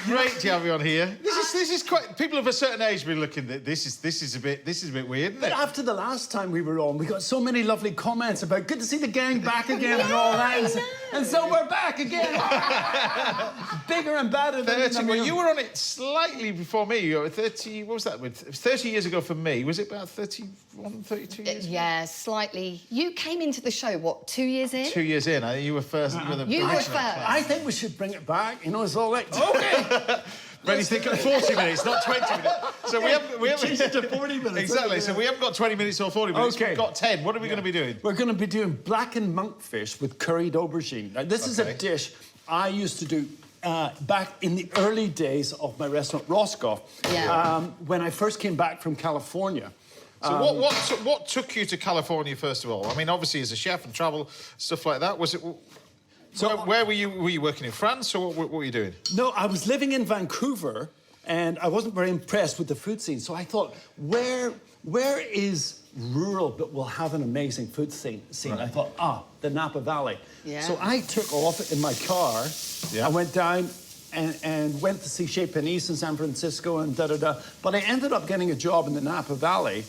Speaker 2: Great to have you on here. This is quite. People of a certain age will be looking at this is a bit weird, isn't
Speaker 3: But
Speaker 2: it?
Speaker 3: after the last time we were on, we got so many lovely comments about good to see the gang back again and all that. And so we're back again. Bigger and better than
Speaker 2: 30. Well, you were on it slightly before me. You were 30. What was that? It was 30 years ago for me. Was it about 31, 32 years?
Speaker 6: Yeah, slightly. You came into the show, what, 2 years in?
Speaker 2: 2 years in. You were first.
Speaker 6: You were first.
Speaker 3: I think we should bring it back. You know, it's all like, okay.
Speaker 2: Ready, think at 40 minutes, not 20 minutes. So we haven't
Speaker 3: Change it to 40 minutes.
Speaker 2: Exactly. So we haven't got 20 minutes or 40 minutes.
Speaker 3: Okay.
Speaker 2: We've got 10. What are we going to be doing?
Speaker 3: We're going to be doing blackened monkfish with curried aubergine. Now, this is a dish I used to do back in the early days of my restaurant, Roscoff, when I first came back from California.
Speaker 2: So what took you to California, first of all? I mean, obviously, as a chef and travel, stuff like that. Was it... So where were you? Were you working in France, or what were you doing?
Speaker 3: No, I was living in Vancouver, and I wasn't very impressed with the food scene. So I thought, where is rural but will have an amazing food scene?
Speaker 2: Right.
Speaker 3: I thought, the Napa Valley.
Speaker 6: Yeah.
Speaker 3: So I took off in my car.
Speaker 2: Yeah.
Speaker 3: I went down and went to see Chez Panisse in San Francisco and da-da-da. But I ended up getting a job in the Napa Valley.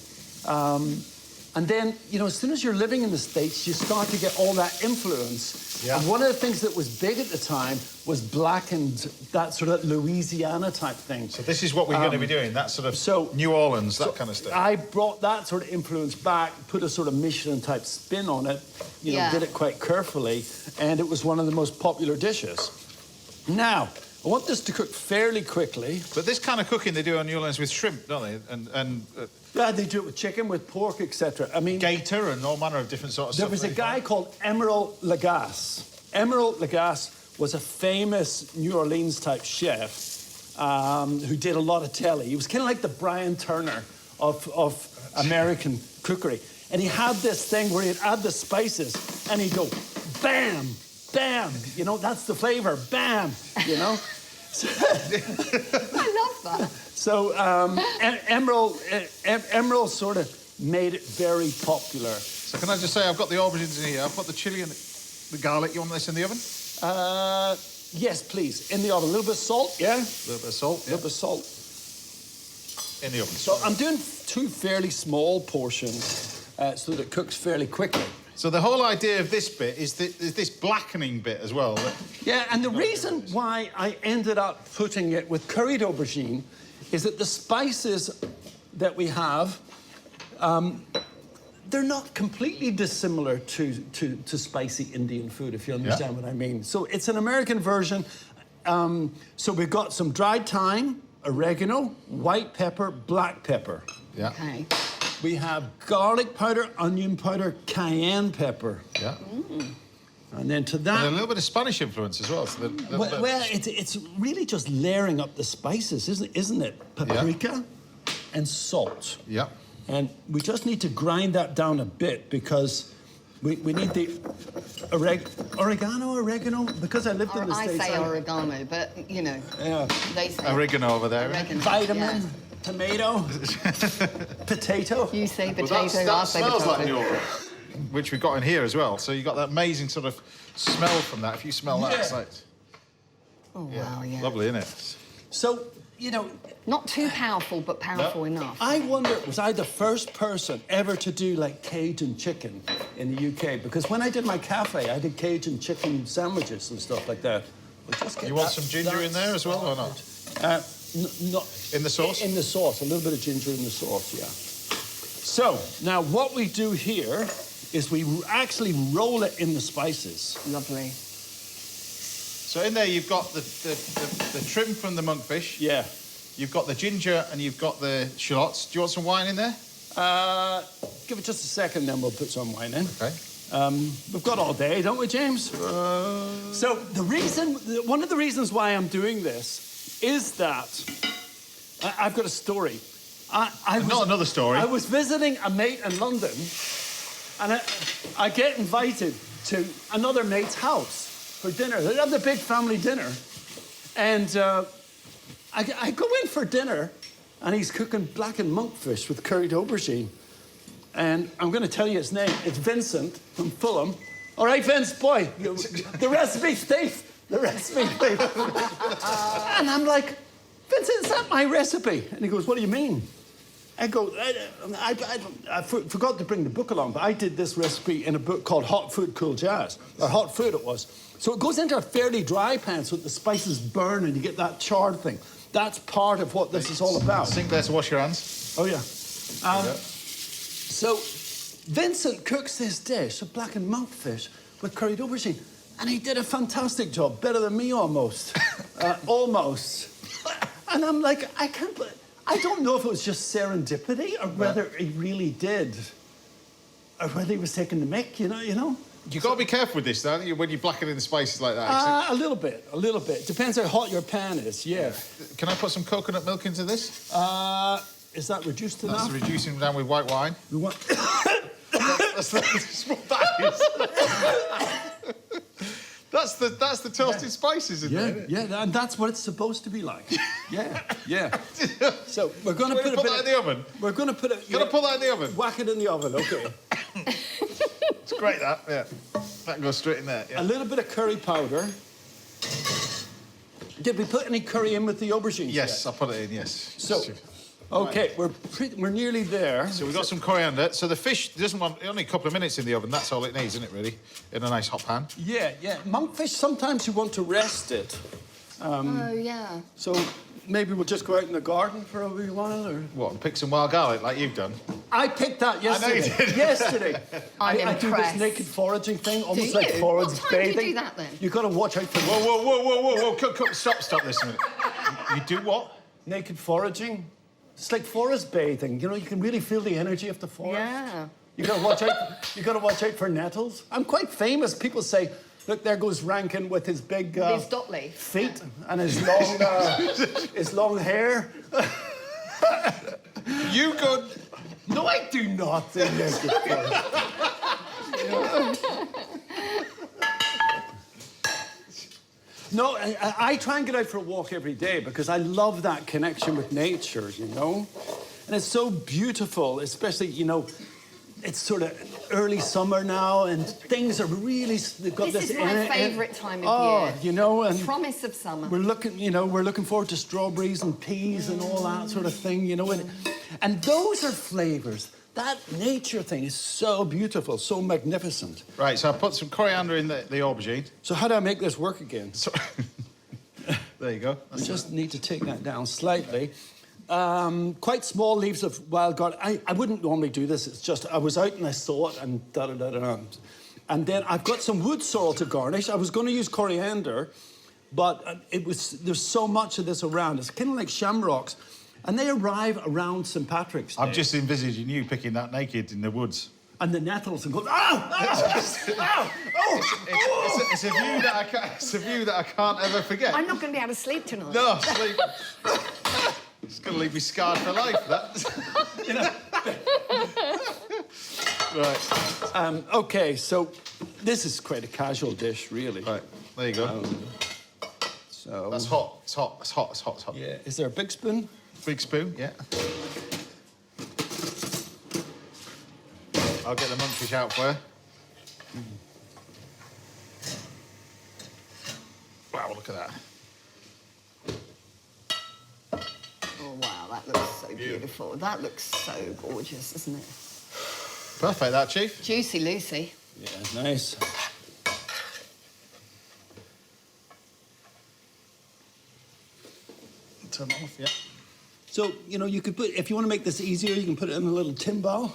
Speaker 3: And then, you know, as soon as you're living in the States, you start to get all that influence.
Speaker 2: Yeah.
Speaker 3: And one of the things that was big at the time was blackened, that sort of Louisiana type thing.
Speaker 2: So this is what we're going to be doing, that sort of New Orleans, that kind of stuff.
Speaker 3: I brought that sort of influence back, put a sort of Michelin-type spin on it, you know, did it quite carefully, and it was one of the most popular dishes. Now, I want this to cook fairly quickly.
Speaker 2: But this kind of cooking they do in New Orleans with shrimp, don't they?
Speaker 3: Yeah, they do it with chicken, with pork, etc. I mean,
Speaker 2: gator and all manner of different sorts of
Speaker 3: there
Speaker 2: stuff.
Speaker 3: was a guy called Emeril Lagasse. Emeril Lagasse was a famous New Orleans type chef who did a lot of telly. He was kind of like the Brian Turner of American cookery. And he had this thing where he'd add the spices and he'd go, bam, bam. You know, that's the flavor, bam, you know?
Speaker 6: I love that.
Speaker 3: So Emeril sort of made it very popular.
Speaker 2: So can I just say, I've got the aubergines in here. I've got the chilli and the garlic. You want this in the oven?
Speaker 3: Yes, please. In the oven. A little bit of salt, yeah?
Speaker 2: A little bit of salt.
Speaker 3: A little bit of salt.
Speaker 2: In the oven.
Speaker 3: So I'm doing 2 fairly small portions so that it cooks fairly quickly.
Speaker 2: So the whole idea of this bit is this blackening bit as well.
Speaker 3: Yeah, and the reason why I ended up putting it with curried aubergine is that the spices that we have, they're not completely dissimilar to spicy Indian food, if you understand what I mean. So it's an American version. So we've got some dried thyme, oregano, white pepper, black pepper.
Speaker 2: Yeah.
Speaker 6: Okay.
Speaker 3: We have garlic powder, onion powder, cayenne pepper.
Speaker 2: Yeah.
Speaker 3: And then to that...
Speaker 2: And a little bit of Spanish influence as well. So
Speaker 3: well, it's really just layering up the spices, isn't it? Paprika and salt.
Speaker 2: Yeah.
Speaker 3: And we just need to grind that down a bit because we need the oregano, because I lived in the States.
Speaker 6: I say oregano, but, you know, they say
Speaker 2: Oregano over there.
Speaker 6: oregano.
Speaker 3: Vitamin,
Speaker 6: Yeah.
Speaker 3: tomato, potato.
Speaker 6: You say
Speaker 2: Well,
Speaker 6: potato, I
Speaker 2: that
Speaker 6: say
Speaker 2: smells like
Speaker 6: potato.
Speaker 2: New Orleans, which we've got in here as well. So you got that amazing sort of smell from that. If you smell that, it's like...
Speaker 6: Oh, wow, yeah.
Speaker 2: Lovely, isn't it?
Speaker 3: So you know,
Speaker 6: Not too powerful, but powerful enough.
Speaker 3: I wonder, was I the first person ever to do like Cajun chicken in the UK? Because when I did my cafe, I did Cajun chicken sandwiches and stuff like that. But just get
Speaker 2: You want
Speaker 3: that-
Speaker 2: some ginger in there as well, or not?
Speaker 3: Not
Speaker 2: In the sauce?
Speaker 3: In the sauce, a little bit of ginger in the sauce, yeah. So now what we do here is we actually roll it in the spices.
Speaker 6: Lovely.
Speaker 2: So in there you've got the trim from the monkfish.
Speaker 3: Yeah.
Speaker 2: You've got the ginger and you've got the shallots. Do you want some wine in there?
Speaker 3: Give it just a second, then we'll put some wine in.
Speaker 2: Okay.
Speaker 3: We've got all day, don't we, James? So one of the reasons why I'm doing this is that I've got a story.
Speaker 2: Not another story.
Speaker 3: I was visiting a mate in London, and I get invited to another mate's house for dinner. They have the big family dinner, and I go in for dinner, and he's cooking blackened monkfish with curried aubergine. And I'm going to tell you his name. It's Vincent from Fulham. All right, Vince, boy, the recipe's thief. The recipe's thief. And I'm like, Vincent, is that my recipe? And he goes, what do you mean? I go, I forgot to bring the book along, but I did this recipe in a book called Hot Food, Cool Jazz. Or Hot Food, it was. So it goes into a fairly dry pan so that the spices burn and you get that charred thing. That's part of what this is all about.
Speaker 2: Sink there to wash your hands.
Speaker 3: Oh, yeah. So Vincent cooks this dish of blackened monkfish with curried aubergine, and he did a fantastic job, better than me almost. Almost. And I'm like, I don't know if it was just serendipity or whether he really did, or whether he was taking the mick, you know?
Speaker 2: You've got to be careful with this, don't you, when you blacken in the spices like that.
Speaker 3: A little bit. Depends how hot your pan is, yeah.
Speaker 2: Can I put some coconut milk into this?
Speaker 3: Is that reduced enough?
Speaker 2: That's reducing down with white wine.
Speaker 3: We want...
Speaker 2: That's what that is. That's the toasted spices, isn't it?
Speaker 3: Yeah, and that's what it's supposed to be like. Yeah. So we're going to put
Speaker 2: that in the oven.
Speaker 3: We're going to put it.
Speaker 2: Can I put that in the oven?
Speaker 3: Whack it in the oven, okay.
Speaker 2: It's great, that. Yeah, that goes straight in there. Yeah.
Speaker 3: A little bit of curry powder. Did we put any curry in with the aubergines?
Speaker 2: Yes,
Speaker 3: yet?
Speaker 2: I put it in. Yes.
Speaker 3: So, okay, we're nearly there.
Speaker 2: So we've got some coriander. So the fish doesn't want only a couple of minutes in the oven. That's all it needs, isn't it? Really, in a nice hot pan.
Speaker 3: Yeah. Monkfish. Sometimes you want to rest it.
Speaker 6: Oh, yeah.
Speaker 3: So maybe we'll just go out in the garden for a wee while, or
Speaker 2: What? And pick some wild garlic like you've done.
Speaker 3: I picked that yesterday.
Speaker 2: I know you did.
Speaker 3: Yesterday.
Speaker 6: I'm
Speaker 3: I do this
Speaker 6: impressed.
Speaker 3: naked foraging thing, almost
Speaker 6: you?
Speaker 3: like forage
Speaker 6: What time do you
Speaker 3: bathing.
Speaker 6: do that, then?
Speaker 3: You've got to watch out for
Speaker 2: Whoa! Stop this a minute. You do what?
Speaker 3: naked foraging. It's like forest bathing. You know, you can really feel the energy of the forest.
Speaker 6: Yeah.
Speaker 3: You got to watch out. You got to watch out for nettles. I'm quite famous. People say, "Look, there goes Rankin with his big
Speaker 6: His Dotley.
Speaker 3: feet and his long hair."
Speaker 2: You go.
Speaker 3: No, I do not say naked foraging. No, I try and get out for a walk every day because I love that connection with nature, you know? And it's so beautiful, especially, you know, it's sort of early summer now and things are really... They've got
Speaker 6: This is my favourite time of year.
Speaker 3: You know, and...
Speaker 6: Promise of summer.
Speaker 3: We're looking forward to strawberries and peas and all that sort of thing, you know? And those are flavours. That nature thing is so beautiful, so magnificent.
Speaker 2: Right, so I put some coriander in the aubergine.
Speaker 3: So how do I make this work again?
Speaker 2: So, there you go.
Speaker 3: I just need to take that down slightly. Quite small leaves of wild garlic. I wouldn't normally do this. It's just I was out and I saw it and da-da-da-da. And then I've got some wood sorrel to garnish. I was going to use coriander, but there's so much of this around. It's kind of like shamrocks. And they arrive around St. Patrick's Day.
Speaker 2: I'm just envisaging you picking that naked in the woods.
Speaker 3: And the nettles and go, ow!
Speaker 2: It's a view that I can't ever forget.
Speaker 6: I'm not going to be able to sleep tonight.
Speaker 2: No, sleep. It's going to leave me scarred for life, that. Right.
Speaker 3: Okay, so this is quite a casual dish, really.
Speaker 2: Right, there you go.
Speaker 3: So
Speaker 2: That's hot. It's hot.
Speaker 3: yeah, is there a big spoon?
Speaker 2: Big spoon, yeah. I'll get the monkfish out for you. Wow, look at that.
Speaker 6: Oh, wow, that looks so beautiful. That looks so gorgeous, doesn't it?
Speaker 2: Perfect, that, Chief.
Speaker 6: Juicy Lucy.
Speaker 3: Yeah, nice.
Speaker 2: Turn it off, yeah.
Speaker 3: So, you know, you could put, if you want to make this easier, you can put it in a little timbal.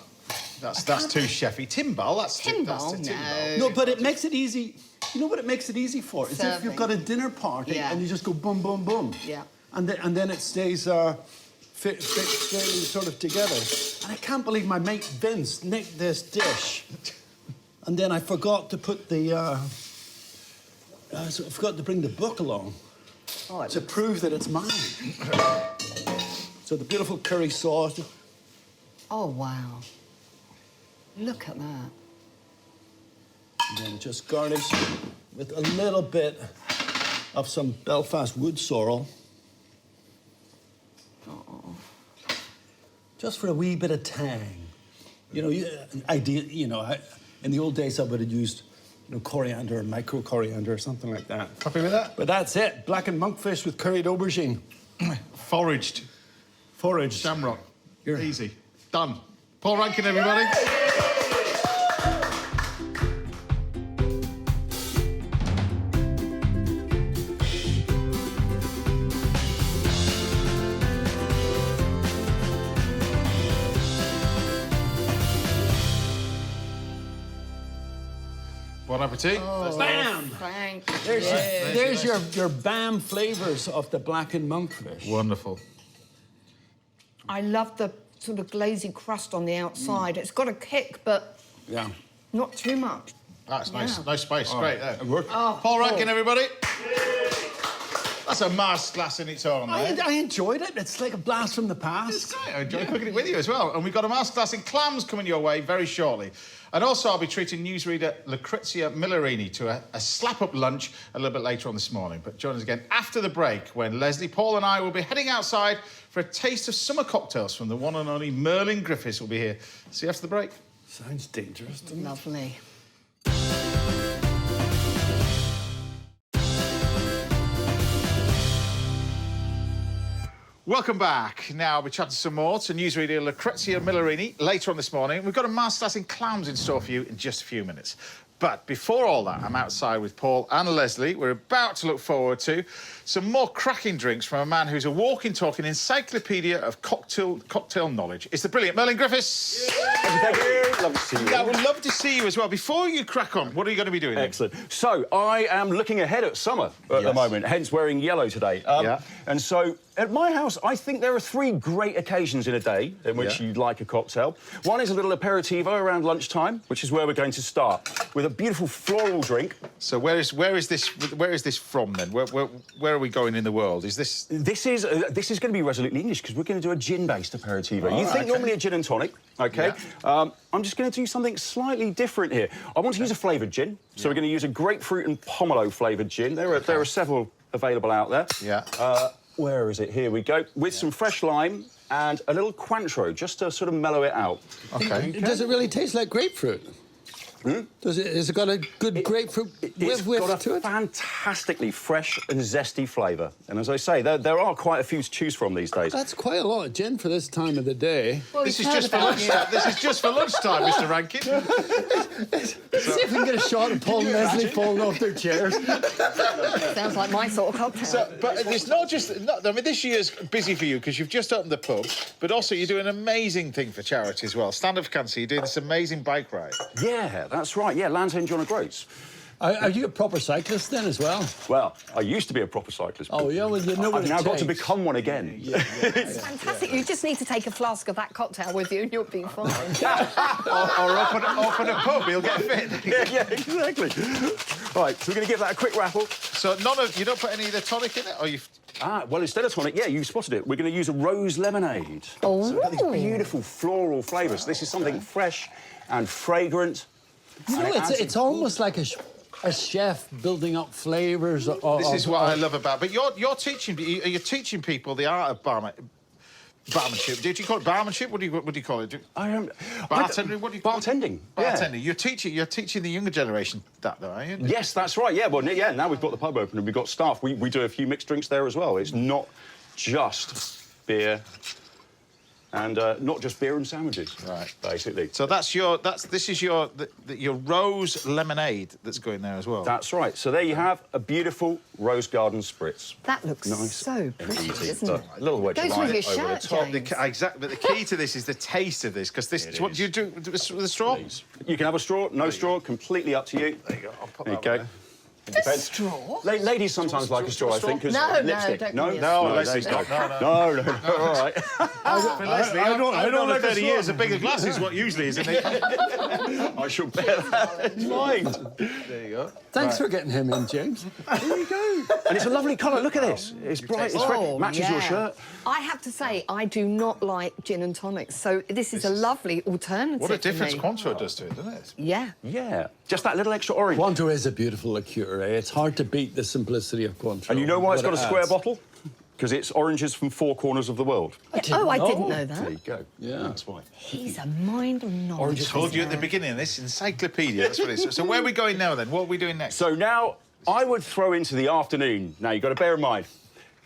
Speaker 2: That's too chefy. Timbal, that's too...
Speaker 6: Timbal?
Speaker 2: That's too
Speaker 6: No.
Speaker 3: No, but it makes it easy. You know what it makes it easy for? Is if
Speaker 6: Serving.
Speaker 3: you've got a dinner party
Speaker 6: Yeah.
Speaker 3: and you just go boom, boom, boom.
Speaker 6: Yeah.
Speaker 3: And then it stays fairly sort of together. And I can't believe my mate Vince nicked this dish. And then I forgot to put the... I forgot to bring the book along to prove that it's mine. So the beautiful curry sauce.
Speaker 6: Oh, wow. Look at that.
Speaker 3: And then just garnish with a little bit of some Belfast wood sorrel.
Speaker 6: Oh.
Speaker 3: Just for a wee bit of tang. You know, in the old days I would have used, coriander or micro coriander or something like that.
Speaker 2: Happy with that?
Speaker 3: But that's it. Blackened monkfish with curried aubergine.
Speaker 2: Foraged.
Speaker 3: Foraged.
Speaker 2: Shamrock. Easy. Done. Paul Rankin, everybody. Bon appetit.
Speaker 3: Bam!
Speaker 6: Thank
Speaker 3: There's your BAM flavours of the blackened monkfish.
Speaker 2: Wonderful.
Speaker 6: I love the sort of glazy crust on the outside. It's got a kick, but
Speaker 3: Yeah.
Speaker 6: not too much.
Speaker 2: That's nice.
Speaker 6: Yeah.
Speaker 2: Nice spice. Great there.
Speaker 6: Oh,
Speaker 2: Paul Rankin, everybody. That's a masterclass in its own, right?
Speaker 3: I enjoyed it. It's like a blast from the
Speaker 2: It's
Speaker 3: past.
Speaker 2: great. I enjoy cooking it with you as well. And we've got a masterclass in clams coming your way very shortly. And also, I'll be treating newsreader Lucrezia Millarini to a slap-up lunch a little bit later on this morning. But join us again after the break when Lesley, Paul and I will be heading outside for a taste of summer cocktails from the one and only Merlin Griffiths will be here. See you after the break.
Speaker 3: Sounds dangerous, doesn't it?
Speaker 6: Lovely.
Speaker 2: Welcome back. Now I'll be chatting some more to newsreader Lucrezia Millarini later on this morning. We've got a masterclass in clams in store for you in just a few minutes. But before all that, I'm outside with Paul and Lesley. We're about to look forward to some more cracking drinks from a man who's a walking, talking encyclopedia of cocktail knowledge. It's the brilliant Merlin Griffiths.
Speaker 7: Thank you. Love to see you.
Speaker 2: Yeah, we'd love to see you as well. Before you crack on, what are you going to be doing then?
Speaker 7: Excellent. So, I am looking ahead at summer at the moment, hence wearing yellow today. And so, at my house, I think there are 3 great occasions in a day in which you'd like a cocktail. One is a little aperitivo around lunchtime, which is where we're going to start, with a beautiful floral drink.
Speaker 2: So where is this from then? Where are we going in the world? Is this?
Speaker 7: This is going to be resolutely English because we're going to do a gin-based aperitivo. You think normally a gin and tonic, OK?
Speaker 2: Yeah.
Speaker 7: I'm just going to do something slightly different here. I want to use a flavoured gin, so we're going to use a grapefruit and pomelo flavoured gin. There are several available out there.
Speaker 2: Yeah.
Speaker 7: Where is it? Here we go. With some fresh lime and a little Cointreau, just to sort of mellow it out.
Speaker 2: OK.
Speaker 3: Does it really taste like grapefruit? Has it got a good grapefruit
Speaker 7: It's
Speaker 3: whiff
Speaker 7: got
Speaker 3: to
Speaker 7: a
Speaker 3: it?
Speaker 7: fantastically fresh and zesty flavour. And as I say, there are quite a few to choose from these days.
Speaker 3: That's quite a lot of gin for this time of the day.
Speaker 6: Well,
Speaker 2: This is
Speaker 6: we've
Speaker 2: just for
Speaker 6: heard about
Speaker 2: lunchtime. This is just for lunchtime, Mr. Rankin.
Speaker 3: See if we can get a shot of Paul and Lesley falling off their chairs.
Speaker 6: you. Sounds like my sort of cocktail.
Speaker 2: But it's not just... I mean, this year's busy for you because you've just opened the pub, but also you're doing an amazing thing for charity as well. Stand Up for Cancer, you're doing this amazing bike ride.
Speaker 7: Yeah, that's right. Yeah, Land's End on a Groats.
Speaker 3: Are you a proper cyclist then as well?
Speaker 7: Well, I used to be a proper cyclist.
Speaker 3: Oh, yeah, well, you know what
Speaker 7: I've
Speaker 3: it
Speaker 7: now got to
Speaker 3: takes.
Speaker 7: become one again.
Speaker 6: It's fantastic. You just need to take a flask of that cocktail with you and you'll be fine.
Speaker 2: or open a pub, you'll get fit.
Speaker 7: yeah, exactly. Right, so we're going to give that a quick rattle.
Speaker 2: So you don't put any of the tonic in it, or you...
Speaker 7: Well, instead of tonic, yeah, you spotted it. We're going to use a rose lemonade. So we've got these beautiful floral flavours. This is something fresh and fragrant.
Speaker 3: You know, it's almost like a chef building up flavours.
Speaker 2: This is what I love about... But you're teaching people the art of barmanship. Do you call it barmanship? What do you call it? Bartending? What do you call it?
Speaker 7: Bartending.
Speaker 2: Bartending. You're teaching the younger generation that, though, are you?
Speaker 7: Yes, that's right. Yeah, well, now we've got the pub open and we've got staff. We do a few mixed drinks there as well. It's not just beer, and not just beer and sandwiches.
Speaker 2: Right.
Speaker 7: Basically.
Speaker 2: So this is your rose lemonade that's going there as well.
Speaker 7: That's right. So there you have a beautiful rose garden spritz.
Speaker 6: That looks
Speaker 7: Nice
Speaker 6: so pretty,
Speaker 7: and easy.
Speaker 6: doesn't it?
Speaker 7: A little wedge
Speaker 6: Goes
Speaker 7: of
Speaker 6: with
Speaker 7: lime
Speaker 6: your
Speaker 7: over the
Speaker 6: shirt,
Speaker 7: top.
Speaker 6: James.
Speaker 2: Exactly, but the key to this is the taste of this, because this.
Speaker 7: It
Speaker 2: What
Speaker 7: is.
Speaker 2: do you do with the straw?
Speaker 7: Please. You can have a straw, no straw, completely up to you.
Speaker 2: There you go. I'll put
Speaker 7: There you
Speaker 2: that
Speaker 7: go.
Speaker 2: one there.
Speaker 7: It
Speaker 6: Just
Speaker 7: depends.
Speaker 6: straw?
Speaker 7: Ladies sometimes like a straw, I think. 'Cause
Speaker 6: No, no,
Speaker 7: lipstick.
Speaker 6: don't
Speaker 7: No,
Speaker 6: give me a
Speaker 2: No,
Speaker 6: straw.
Speaker 2: Leslie's
Speaker 7: there you
Speaker 2: not.
Speaker 7: go. No. All right.
Speaker 2: Leslie,
Speaker 7: I don't
Speaker 2: I've known
Speaker 7: like
Speaker 2: her
Speaker 7: a
Speaker 2: 30
Speaker 7: straw.
Speaker 2: years. A bigger glass is what usually is, isn't it?
Speaker 7: I shall bear that in mind.
Speaker 2: There you go.
Speaker 3: Thanks for getting him in, James.
Speaker 7: There you go. And it's a lovely colour. Look at this. It's bright. It's red.
Speaker 6: Oh,
Speaker 7: Matches your
Speaker 6: yeah.
Speaker 7: shirt.
Speaker 6: I have to say, I do not like gin and tonics, so this is a lovely alternative.
Speaker 2: What a difference
Speaker 6: for me.
Speaker 2: Cointreau does to it, doesn't it?
Speaker 6: Yeah.
Speaker 7: Yeah. Just that little extra orange.
Speaker 3: Cointreau is a beautiful liqueur. It's hard to beat the simplicity of Cointreau.
Speaker 7: And you know why it's
Speaker 3: what
Speaker 7: got a
Speaker 3: it
Speaker 7: square
Speaker 3: adds.
Speaker 7: bottle? Because it's oranges from 4 corners of the world.
Speaker 6: I didn't know
Speaker 7: There
Speaker 6: that.
Speaker 7: you go.
Speaker 3: Yeah.
Speaker 7: That's why.
Speaker 6: He's a mind of knowledge.
Speaker 2: I told you at the beginning, this encyclopedia, that's what it is. So where are we going now, then? What are we doing next?
Speaker 7: So now I would throw into the afternoon. Now, you've got to bear in mind,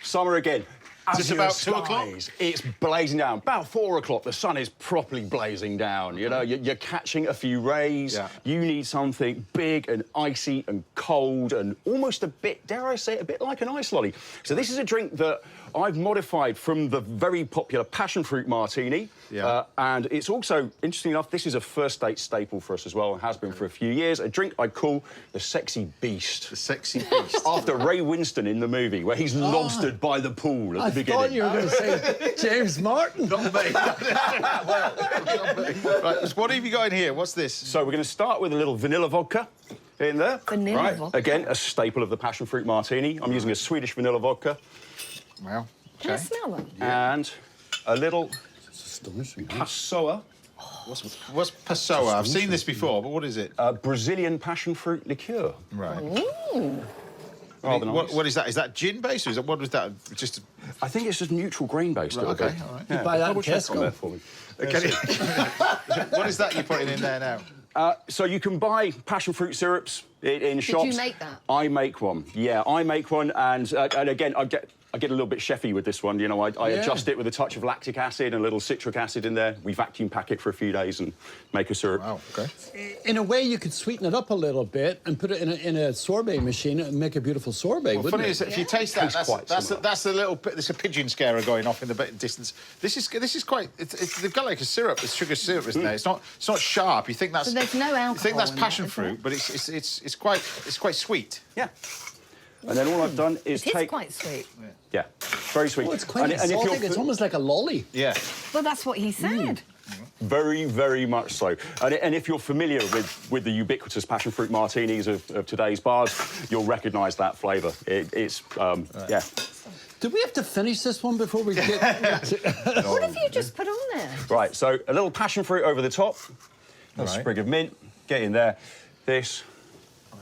Speaker 7: summer again.
Speaker 2: Is this
Speaker 7: Azure
Speaker 2: about 2 o'clock?
Speaker 7: skies, it's blazing down. About 4 o'clock, the sun is properly blazing down. You know, you're catching a few rays.
Speaker 2: Yeah.
Speaker 7: You need something big and icy and cold and almost a bit, dare I say, a bit like an ice lolly. So this is a drink that I've modified from the very popular passion fruit martini.
Speaker 2: Yeah.
Speaker 7: And it's also, interesting enough, this is a first date staple for us as well, and has been for a few years. A drink I call the Sexy Beast.
Speaker 2: The Sexy Beast.
Speaker 7: After Ray Winston in the movie, where he's lobstered by the pool at
Speaker 3: I
Speaker 7: the beginning.
Speaker 3: thought you were going to say James Martin.
Speaker 2: Not me. Right, so what have you got in here? What's this?
Speaker 7: So we're going to start with a little vanilla vodka in there.
Speaker 6: Vanilla
Speaker 7: right.
Speaker 6: vodka.
Speaker 7: Again, a staple of the passion fruit martini. I'm using a Swedish vanilla vodka.
Speaker 2: Well,
Speaker 6: Can I smell them?
Speaker 7: And a little
Speaker 3: Astonishing.
Speaker 7: Passoa,
Speaker 2: what's Passoa? I've seen this before, but what is it?
Speaker 7: Brazilian passion fruit liqueur.
Speaker 2: Right.
Speaker 7: Rather nice.
Speaker 2: What is that? Is that gin-based, or is that, what was that? Just...
Speaker 7: I think it's just neutral grain-based.
Speaker 2: Right,
Speaker 7: little
Speaker 2: okay,
Speaker 7: bit.
Speaker 2: all right.
Speaker 7: Yeah,
Speaker 3: Buy that
Speaker 7: double
Speaker 3: in
Speaker 7: check
Speaker 3: Tesco.
Speaker 7: on there for me.
Speaker 2: What is that you're putting in there now?
Speaker 7: So you can buy passion fruit syrups in shops.
Speaker 6: you make that?
Speaker 7: I make one. Yeah, I make one, and again, I get a little bit chefy with this one. You know, I adjust it with a touch of lactic acid and a little citric acid in there. We vacuum pack it for a few days and make a syrup.
Speaker 2: Wow, okay.
Speaker 3: In a way, you could sweeten it up a little bit and put it in a sorbet machine and make a beautiful sorbet,
Speaker 2: Well,
Speaker 3: wouldn't
Speaker 2: funny
Speaker 3: it?
Speaker 2: is that if you taste that,
Speaker 7: Tastes quite similar.
Speaker 2: that's a little bit. There's a pigeon scarer going off in the distance. This is quite. They've got like a syrup, it's sugar syrup, isn't there? It's not sharp. You think that's.
Speaker 6: So there's no
Speaker 2: You think
Speaker 6: alcohol
Speaker 2: that's
Speaker 6: in that,
Speaker 2: passion
Speaker 6: is
Speaker 2: fruit, but it's quite sweet.
Speaker 7: Yeah. And then all I've done is
Speaker 6: It is
Speaker 7: take.
Speaker 6: quite sweet.
Speaker 7: Yeah, very sweet.
Speaker 3: Oh, it's quite
Speaker 7: and if you're
Speaker 3: exotic. It's almost like a lolly.
Speaker 2: Yeah.
Speaker 6: Well, that's what he said.
Speaker 7: Very, very much so. And if you're familiar with the ubiquitous passion fruit martinis of today's bars, you'll recognise that flavour. It's yeah.
Speaker 3: Do we have to finish this one before we get...
Speaker 6: What have you just put on there?
Speaker 7: Right, so a little passion fruit over the top, a
Speaker 2: Right.
Speaker 7: sprig of mint, get in there. This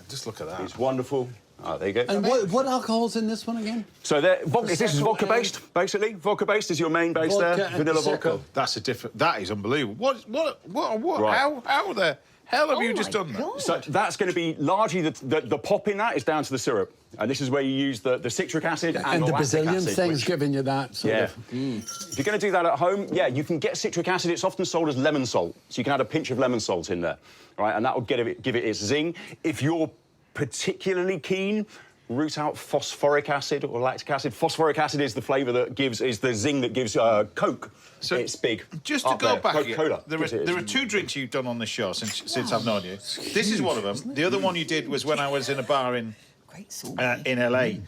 Speaker 2: Just look at that.
Speaker 7: is wonderful. Oh, there you go.
Speaker 3: And what alcohol's in this one again?
Speaker 7: So this is
Speaker 3: Prosecco
Speaker 7: vodka-based, basically. Vodka-based is your main base
Speaker 3: Vodka
Speaker 7: there.
Speaker 3: and
Speaker 7: Vanilla
Speaker 3: Prosecco.
Speaker 7: vodka.
Speaker 2: That's a different. That is unbelievable. What?
Speaker 7: Right.
Speaker 2: How the hell have you
Speaker 6: Oh
Speaker 2: just
Speaker 6: my
Speaker 2: done that?
Speaker 6: God.
Speaker 7: So that's going to be largely the pop in that is down to the syrup. And this is where you use the citric acid and,
Speaker 3: And the
Speaker 7: lactic
Speaker 3: Brazilian
Speaker 7: acid,
Speaker 3: thing's
Speaker 7: which-
Speaker 3: giving you that sort
Speaker 7: Yeah.
Speaker 3: of...
Speaker 7: If you're going to do that at home, yeah, you can get citric acid. It's often sold as lemon salt. So you can add a pinch of lemon salt in there, right? And that will give it its zing. If you're particularly keen, root out phosphoric acid or lactic acid. Phosphoric acid is the flavour is the zing that gives Coke.
Speaker 2: So
Speaker 7: it's big.
Speaker 2: Just to
Speaker 7: up
Speaker 2: go
Speaker 7: there.
Speaker 2: back,
Speaker 7: Coca-Cola.
Speaker 2: there
Speaker 7: Gives it its-
Speaker 2: are 2 drinks you've done on this show since I've known you. This is one of them. The other one you did was when I was in a bar in
Speaker 6: Great sorbet.
Speaker 2: in LA.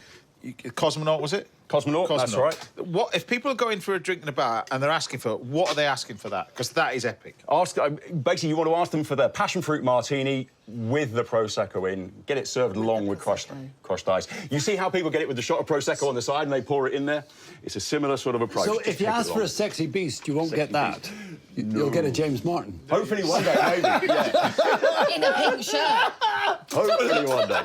Speaker 2: Cosmonaut, was it?
Speaker 7: Cosmonaut, that's right.
Speaker 2: What if people are going for a drink in a bar and they're asking for what are they asking for that? Because that is epic.
Speaker 7: Basically, you want to ask them for their passion fruit martini with the Prosecco in. Get it served along with crushed ice. You see how people get it with the shot of Prosecco on the side and they pour it in there? It's a similar sort of approach.
Speaker 3: So
Speaker 7: Just
Speaker 3: if you
Speaker 7: take it
Speaker 3: ask for
Speaker 7: along.
Speaker 3: a sexy beast, you won't get that. You'll get a James Martin.
Speaker 7: Hopefully one day, maybe. Yeah.
Speaker 6: In a pink shirt.
Speaker 7: Hopefully one day.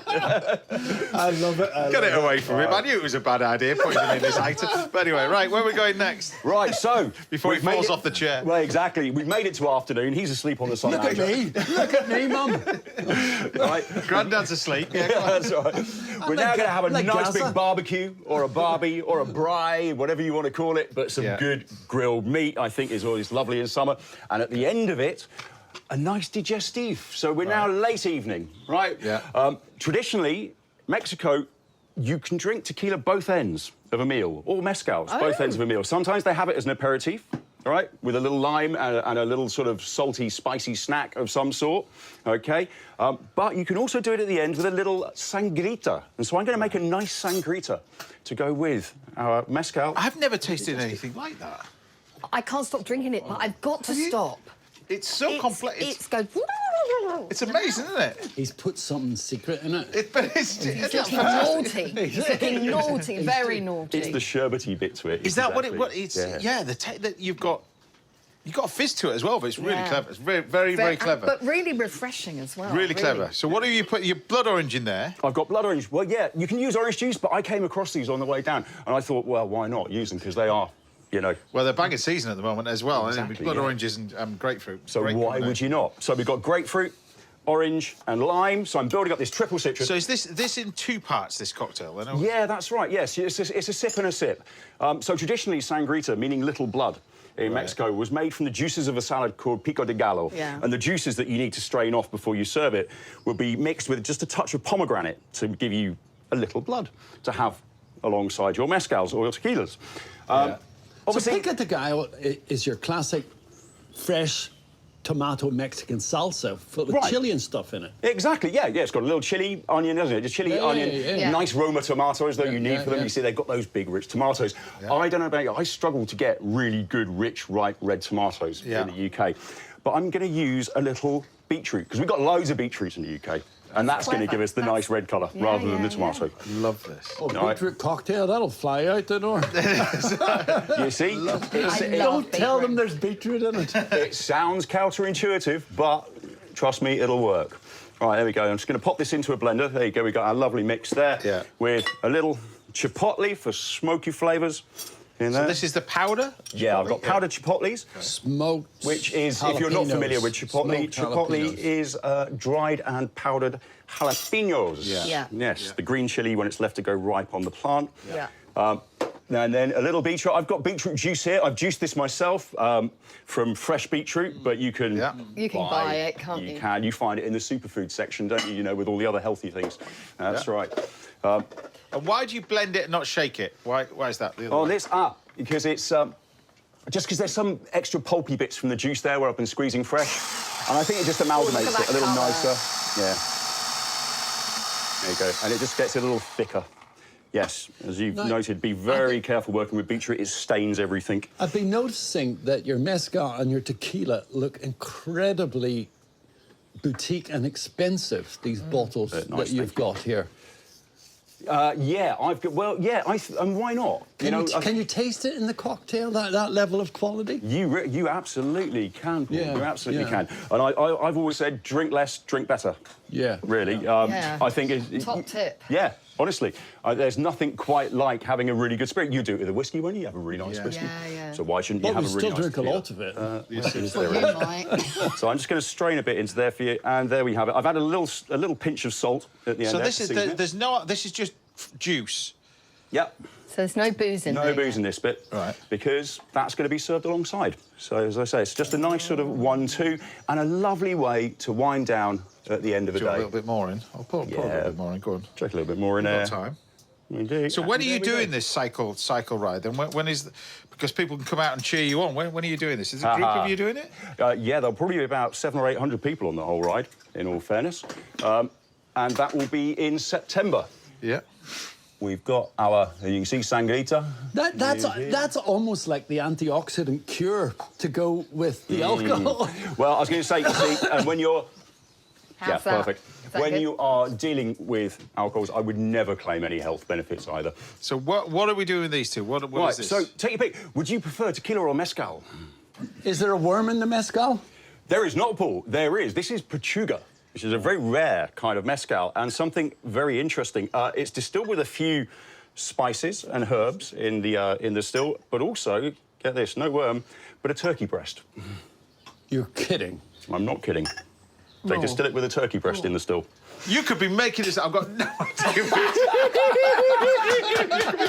Speaker 3: I love it.
Speaker 2: Get it away from him. I knew it was a bad idea putting them in this item. But anyway, right, where are we going next?
Speaker 7: Right, so...
Speaker 2: Before he falls off the chair.
Speaker 7: Well, exactly. We've made it to afternoon. He's asleep on the sun.
Speaker 3: Look at me. Look at me, Mum.
Speaker 2: Right, Grandad's asleep. Yeah,
Speaker 7: That's right. We're now going to have a
Speaker 3: like
Speaker 7: nice
Speaker 3: Gaza.
Speaker 7: big barbecue or a barbie or a braai, whatever you want to call it, but some good grilled meat, I think, is always lovely in summer. And at the end of it, a nice digestif. So we're now late evening, right?
Speaker 2: Yeah.
Speaker 7: Traditionally, Mexico, you can drink tequila both ends of a meal, or mezcals, both ends of a meal. Sometimes they have it as an aperitif, all right, with a little lime and a little sort of salty, spicy snack of some sort, OK? But you can also do it at the end with a little sangrita. And so I'm going to make a nice sangrita to go with our mezcal.
Speaker 2: I've never tasted anything like that.
Speaker 6: I can't stop drinking it, but I've got to stop.
Speaker 2: It's so complex.
Speaker 6: It's goes...
Speaker 2: It's amazing, isn't it?
Speaker 3: He's put something secret in it.
Speaker 2: But it's
Speaker 6: He's looking naughty. He's looking naughty, very naughty.
Speaker 7: It's the sherbety bit to it.
Speaker 2: Is that what it's? Yeah, that you've got a fizz to it as well, but it's really clever. It's very clever.
Speaker 6: But really refreshing as well.
Speaker 2: Really clever. So what do you put? Your blood orange in there?
Speaker 7: I've got blood orange. Well, yeah, you can use orange juice, but I came across these on the way down, and I thought, well, why not use them? Because they are, you know...
Speaker 2: Well, they're banging season at the moment as well.
Speaker 7: Exactly,
Speaker 2: With blood oranges and grapefruit.
Speaker 7: So
Speaker 2: Great
Speaker 7: why would you not? So we've got grapefruit, orange and lime. So I'm building up this triple citrus.
Speaker 2: So is this in two parts, this cocktail? Then?
Speaker 7: Yeah, that's right, yes. It's a sip and a sip. So traditionally, sangrita, meaning little blood, in Mexico, was made from the juices of a salad called pico de gallo.
Speaker 6: Yeah.
Speaker 7: And the juices that you need to strain off before you serve it would be mixed with just a touch of pomegranate to give you a little blood to have alongside your mezcals or your tequilas.
Speaker 3: Obviously, so pico de gallo is your classic fresh tomato Mexican salsa full of chili and stuff in it.
Speaker 7: Exactly, yeah. It's got a little chili, onion, doesn't it? Just chili, onion, nice Roma tomatoes that you need for them. You see, they've got those big, rich tomatoes. I don't know about you, I struggle to get really good, rich, ripe red tomatoes in the UK. But I'm going to use a little beetroot, because we've got loads of beetroots in the UK. And that's going to give us the nice red colour rather than the tomato.
Speaker 2: Love this.
Speaker 3: Oh, beetroot cocktail, that'll fly out the door.
Speaker 7: You see?
Speaker 3: Don't tell them there's beetroot in it.
Speaker 7: It sounds counterintuitive, but trust me, it'll work. All right, there we go. I'm just going to pop this into a blender. There you go. We've got our lovely mix there with a little chipotle for smoky flavours. So
Speaker 2: this is the powder?
Speaker 7: Yeah, I've got powdered chipotles.
Speaker 3: Smoked
Speaker 7: Which is, if you're not familiar with chipotle, chipotle is dried and powdered jalapenos. Yes, the green chili when it's left to go ripe on the plant. And then a little beetroot. I've got beetroot juice here. I've juiced this myself from fresh beetroot, but you can
Speaker 6: You can buy it, can't you?
Speaker 7: You can. You find it in the superfood section, don't you? You know, with all the other healthy things. That's right.
Speaker 2: And why do you blend it and not shake it? Why is that?
Speaker 7: Because it's just because there's some extra pulpy bits from the juice there where I've been squeezing fresh, and I think it just amalgamates it a little nicer. Yeah. There you go, and it just gets a little thicker. Yes, as you've noted, be very careful working with beetroot. It stains everything.
Speaker 3: I've been noticing that your mezcal and your tequila look incredibly boutique and expensive. These bottles that you've got here.
Speaker 7: I've got. Well, and why not?
Speaker 3: Can you taste it in the cocktail? That level of quality?
Speaker 7: You absolutely can, Paul. You absolutely can. And I've always said, drink less, drink better.
Speaker 3: Yeah.
Speaker 7: Really. I think
Speaker 6: Top tip.
Speaker 7: Yeah. Honestly, there's nothing quite like having a really good spirit. You do it with a whiskey, won't you? You have a really nice whiskey. So why shouldn't you have a really nice
Speaker 3: still drink a lot of it.
Speaker 7: So I'm just going to strain a bit into there for you, and there we have it. I've had a little pinch of salt at the end.
Speaker 2: So this is just juice.
Speaker 7: Yep.
Speaker 6: So there's no booze in there.
Speaker 7: No booze in this bit, because that's going to be served alongside. So as I say, it's just a nice sort of 1-2 and a lovely way to wind down at the end of the day.
Speaker 2: A little bit more in. I'll pour a little bit more in. Go on.
Speaker 7: Check a little bit more in there.
Speaker 2: Time.
Speaker 7: Indeed.
Speaker 2: So when are you doing this cycle ride? Then when is? Because people can come out and cheer you on. When are you doing this? Is a group of you doing it?
Speaker 7: Yeah, there'll probably be about 700 or 800 people on the whole ride. In all fairness, and that will be in September.
Speaker 2: Yeah.
Speaker 7: We've got our, you can see, sangrita.
Speaker 3: That's almost like the antioxidant cure to go with the alcohol.
Speaker 7: Well, I was going to say, you see, when you're...
Speaker 6: How's that?
Speaker 7: Perfect. When you are dealing with alcohols, I would never claim any health benefits either.
Speaker 2: So what are we doing with these two? What is this?
Speaker 7: So take your pick. Would you prefer tequila or mezcal?
Speaker 3: Is there a worm in the mezcal?
Speaker 7: There is not, Paul. There is. This is pechuga. which is a very rare kind of mezcal, and something very interesting. It's distilled with a few spices and herbs in the still, but also, get this, no worm, but a turkey breast.
Speaker 3: You're kidding.
Speaker 7: I'm not kidding. They distill it with a turkey breast in the still.
Speaker 2: You could be making this. I've got no idea.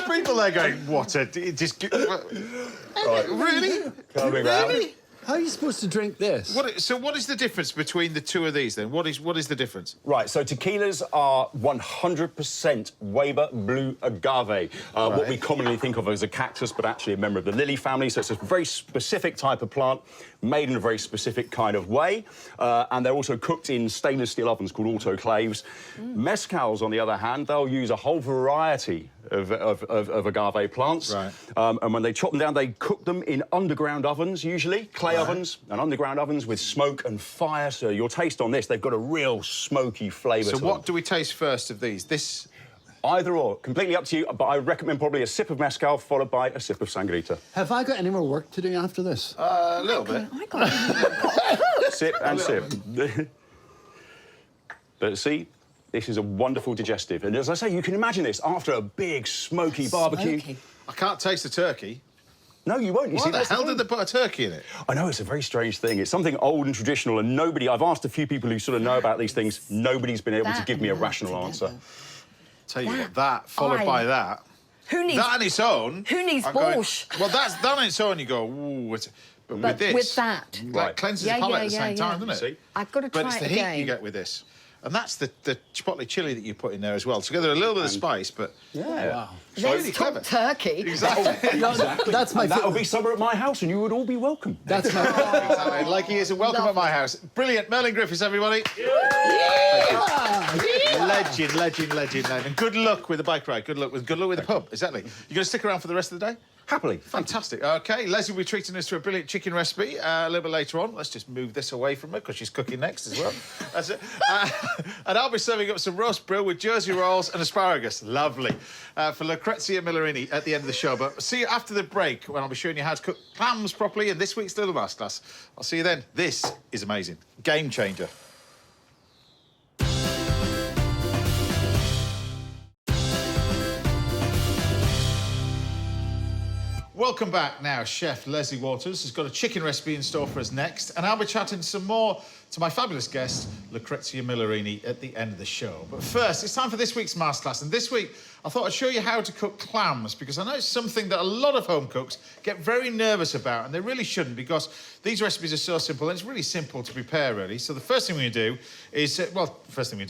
Speaker 2: People there going, what a... Just... Really?
Speaker 7: Coming round.
Speaker 3: How are you supposed to drink this?
Speaker 2: So what is the difference between the two of these, then? What is the difference?
Speaker 7: Right, so tequilas are 100% Weber Blue Agave, what we commonly think of as a cactus, but actually a member of the lily family. So it's a very specific type of plant, made in a very specific kind of way, and they're also cooked in stainless steel ovens called autoclaves. Mezcals, on the other hand, they'll use a whole variety of agave plants.
Speaker 2: Right.
Speaker 7: And when they chop them down, they cook them in underground ovens, usually, clay ovens and underground ovens with smoke and fire. So your taste on this, they've got a real smoky flavour to them.
Speaker 2: So what do we taste first of these? This...
Speaker 7: Either or, completely up to you, but I recommend probably a sip of mezcal followed by a sip of sangrita.
Speaker 3: Have I got any more work to do after this?
Speaker 2: A little bit.
Speaker 6: I got
Speaker 7: Sip and sip. But see, this is a wonderful digestive. And as I say, you can imagine this after a big, smoky barbecue.
Speaker 6: Smoky.
Speaker 2: I can't taste the turkey.
Speaker 7: No, you won't. You see,
Speaker 2: Why the hell did they put a turkey in it?
Speaker 7: I know, it's a very strange thing. It's something old and traditional, and I've asked a few people who sort of know about these things, nobody's been able to give me a rational answer.
Speaker 2: Tell you what, that followed by that.
Speaker 6: Who needs...
Speaker 2: That on its own...
Speaker 6: Who needs
Speaker 2: I'm going,
Speaker 6: borscht?
Speaker 2: well, that on its own, you go, ooh, but with this...
Speaker 6: with that.
Speaker 2: Like, cleanses the palate at the same time, doesn't it?
Speaker 7: See?
Speaker 6: I've got to try
Speaker 2: But it's
Speaker 6: it
Speaker 2: the
Speaker 6: again.
Speaker 2: heat you get with this. And that's the chipotle chili that you put in there as well. Together a little bit of spice, but...
Speaker 7: Yeah.
Speaker 3: Wow.
Speaker 6: Let's talk turkey.
Speaker 2: Exactly.
Speaker 3: That's my...
Speaker 7: That'll be summer at my house, and you would all be welcome.
Speaker 3: That's my...
Speaker 2: Exactly. Like he is, and welcome at my house. Brilliant. Merlin Griffiths, everybody. Legend. Good luck with the bike ride. Good luck with the pub. Exactly. You going to stick around for the rest of the day?
Speaker 7: Happily.
Speaker 2: Fantastic. OK, Lesley will be treating us to a brilliant chicken recipe a little bit later on. Let's just move this away from her, because she's cooking next as well. That's it. And I'll be serving up some roast brill with Jersey rolls and asparagus. Lovely. For Lucrezia Millarini at the end of the show. But see you after the break, when I'll be showing you how to cook clams properly in this week's Little Masterclass. I'll see you then. This is amazing. Game changer. Welcome back now. Chef Lesley Waters has got a chicken recipe in store for us next, and I'll be chatting some more to my fabulous guest, Lucrezia Millarini, at the end of the show. But first, it's time for this week's masterclass, and this week I thought I'd show you how to cook clams, because I know it's something that a lot of home cooks get very nervous about, and they really shouldn't, because these recipes are so simple, and it's really simple to prepare, really. So the first thing we're going to do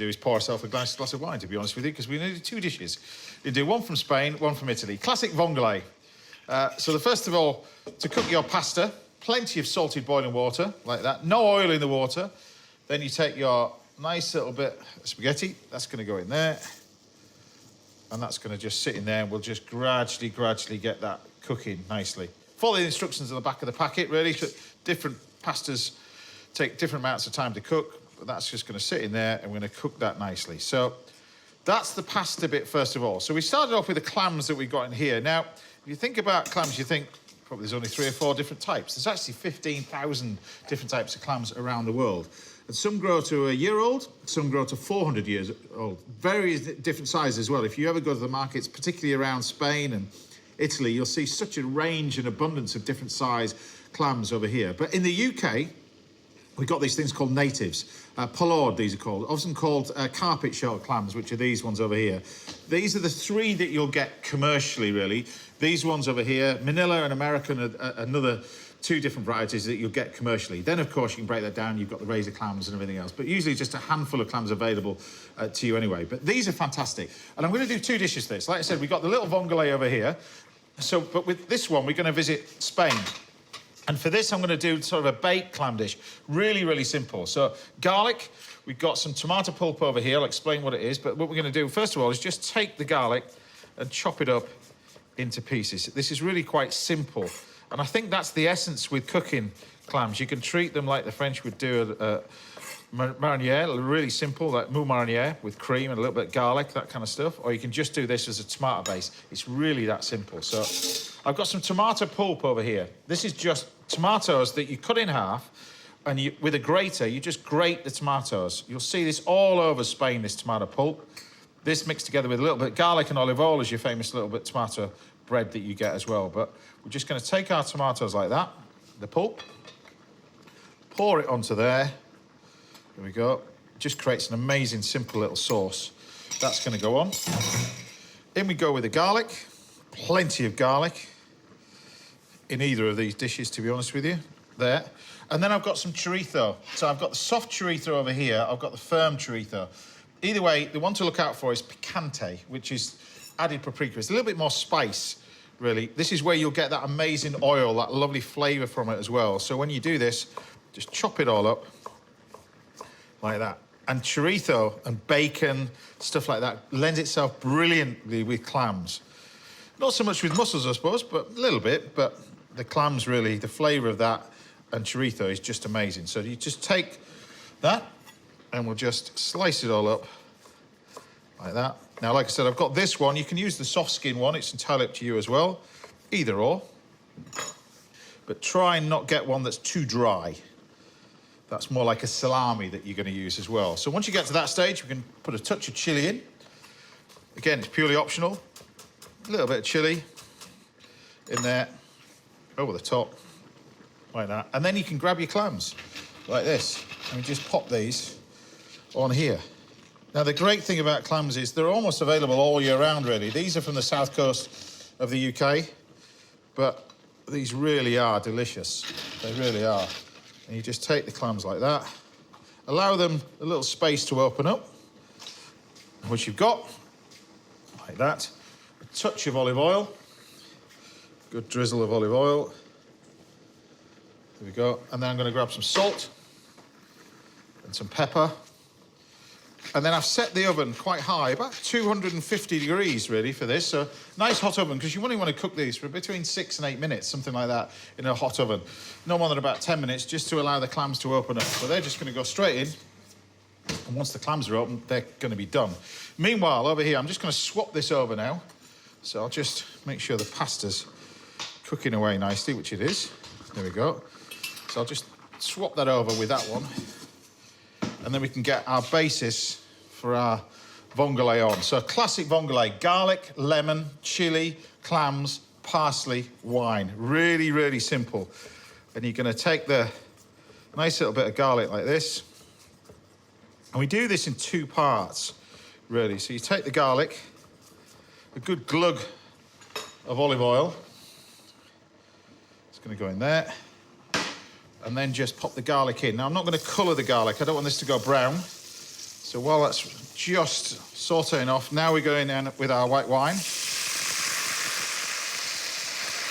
Speaker 2: is, pour ourselves a glass of wine, to be honest with you, because we need two dishes. You do one from Spain, one from Italy. Classic vongole. So first of all, to cook your pasta, plenty of salted boiling water, like that. No oil in the water. Then you take your nice little bit of spaghetti. That's going to go in there. And that's going to just sit in there, and we'll just gradually get that cooking nicely. Follow the instructions on the back of the packet, really. Different pastas take different amounts of time to cook, but that's just going to sit in there, and we're going to cook that nicely. So that's the pasta bit, first of all. So we started off with the clams that we've got in here. Now, if you think about clams, you think probably there's only 3 or 4 different types. There's actually 15,000 different types of clams around the world. And some grow to a year old, some grow to 400 years old. Very different sizes as well. If you ever go to the markets, particularly around Spain and Italy, you'll see such a range and abundance of different size clams over here. But in the UK, we've got these things called natives. Pollard, these are called. Often called carpet shell clams, which are these ones over here. These are the 3 that you'll get commercially, really. These ones over here, Manila and American, are another 2 different varieties that you'll get commercially. Then, of course, you can break that down. You've got the razor clams and everything else. But usually just a handful of clams available to you anyway. But these are fantastic. And I'm going to do 2 dishes for this. Like I said, we've got the little vongole over here. But with this one, we're going to visit Spain. And for this, I'm going to do sort of a baked clam dish. Really simple. So garlic, we've got some tomato pulp over here. I'll explain what it is. But what we're going to do, first of all, is just take the garlic and chop it up into pieces. This is really quite simple. And I think that's the essence with cooking clams. You can treat them like the French would do a mariniere, really simple, like mou mariniere with cream and a little bit of garlic, that kind of stuff. Or you can just do this as a tomato base. It's really that simple. So I've got some tomato pulp over here. This is just tomatoes that you cut in half, and with a grater, you just grate the tomatoes. You'll see this all over Spain, this tomato pulp. This mixed together with a little bit of garlic and olive oil is your famous little bit tomato bread that you get as well. But we're just going to take our tomatoes like that, the pulp, pour it onto there. There we go. It just creates an amazing, simple little sauce. That's going to go on. In we go with the garlic. Plenty of garlic in either of these dishes, to be honest with you. There. And then I've got some chorizo. So I've got the soft chorizo over here. I've got the firm chorizo. Either way, the one to look out for is picante, which is added paprika. It's a little bit more spice, really. This is where you'll get that amazing oil, that lovely flavour from it as well. So when you do this, just chop it all up like that. And chorizo and bacon, stuff like that, lends itself brilliantly with clams. Not so much with mussels, I suppose, but a little bit. But the clams, really, the flavour of that and chorizo is just amazing. So you just take that and we'll just slice it all up like that. Now, like I said, I've got this one. You can use the soft skin one. It's entirely up to you as well. Either or. But try and not get one that's too dry. That's more like a salami that you're going to use as well. So once you get to that stage, we can put a touch of chilli in. Again, it's purely optional. A little bit of chilli in there, over the top, like that. And then you can grab your clams, like this, and just pop these on here. Now, the great thing about clams is they're almost available all year round, really. These are from the south coast of the UK, but these really are delicious. They really are. And you just take the clams like that, allow them a little space to open up, which you've got, like that. A touch of olive oil, good drizzle of olive oil. There we go. And then I'm going to grab some salt and some pepper. And then I've set the oven quite high, about 250 degrees, really, for this. So, nice hot oven, because you only want to cook these for between 6 and 8 minutes, something like that, in a hot oven. No more than about 10 minutes, just to allow the clams to open up. So they're just going to go straight in. And once the clams are open, they're going to be done. Meanwhile, over here, I'm just going to swap this over now. So I'll just make sure the pasta's cooking away nicely, which it is. There we go. So I'll just swap that over with that one. And then we can get our basis for our vongole on. So classic vongole, garlic, lemon, chilli, clams, parsley, wine. Really, really simple. And you're going to take the nice little bit of garlic like this. And we do this in 2 parts, really. So you take the garlic, a good glug of olive oil. It's going to go in there. And then just pop the garlic in. Now, I'm not going to colour the garlic. I don't want this to go brown. So while that's just sautéing off, now we're going in with our white wine.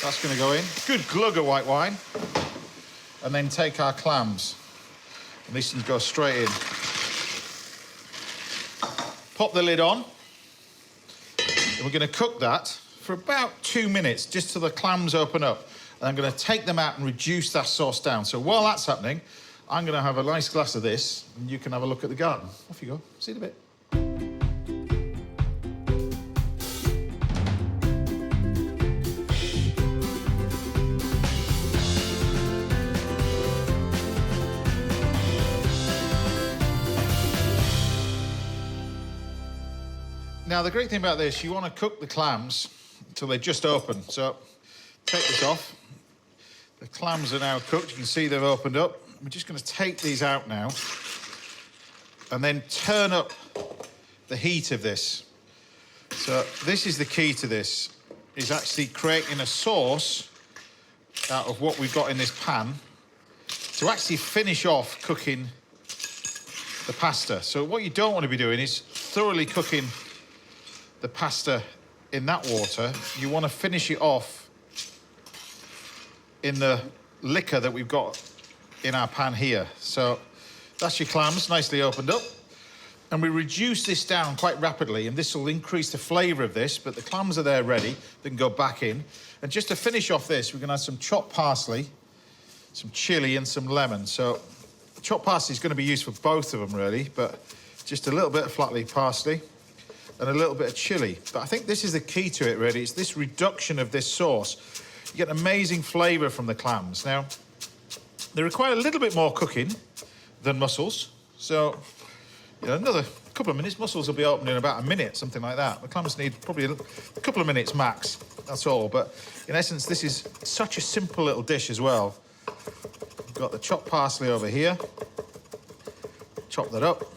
Speaker 2: That's going to go in. Good glug of white wine. And then take our clams. And these can go straight in. Pop the lid on. And we're going to cook that for about 2 minutes, just till the clams open up. And I'm going to take them out and reduce that sauce down. So while that's happening, I'm going to have a nice glass of this, and you can have a look at the garden. Off you go. See you in a bit. Now, the great thing about this, you want to cook the clams until they just open. So take this off. The clams are now cooked. You can see they've opened up. We're just going to take these out now and then turn up the heat of this. So this is the key to this, is actually creating a sauce out of what we've got in this pan to actually finish off cooking the pasta. So what you don't want to be doing is thoroughly cooking the pasta in that water. You want to finish it off in the liquor that we've got in our pan here. So that's your clams, nicely opened up. And we reduce this down quite rapidly, and this will increase the flavour of this, but the clams are there ready. They can go back in. And just to finish off this, we're going to add some chopped parsley, some chilli and some lemon. So chopped parsley is going to be used for both of them, really, but just a little bit of flat leaf parsley and a little bit of chilli. But I think this is the key to it, really. It's this reduction of this sauce. You get amazing flavour from the clams. Now, They require a little bit more cooking than mussels. So, you know, another couple of minutes. Mussels will be open in about a minute, something like that. The clams need probably a couple of minutes max, that's all. But in essence, this is such a simple little dish as well. We've got the chopped parsley over here. Chop that up.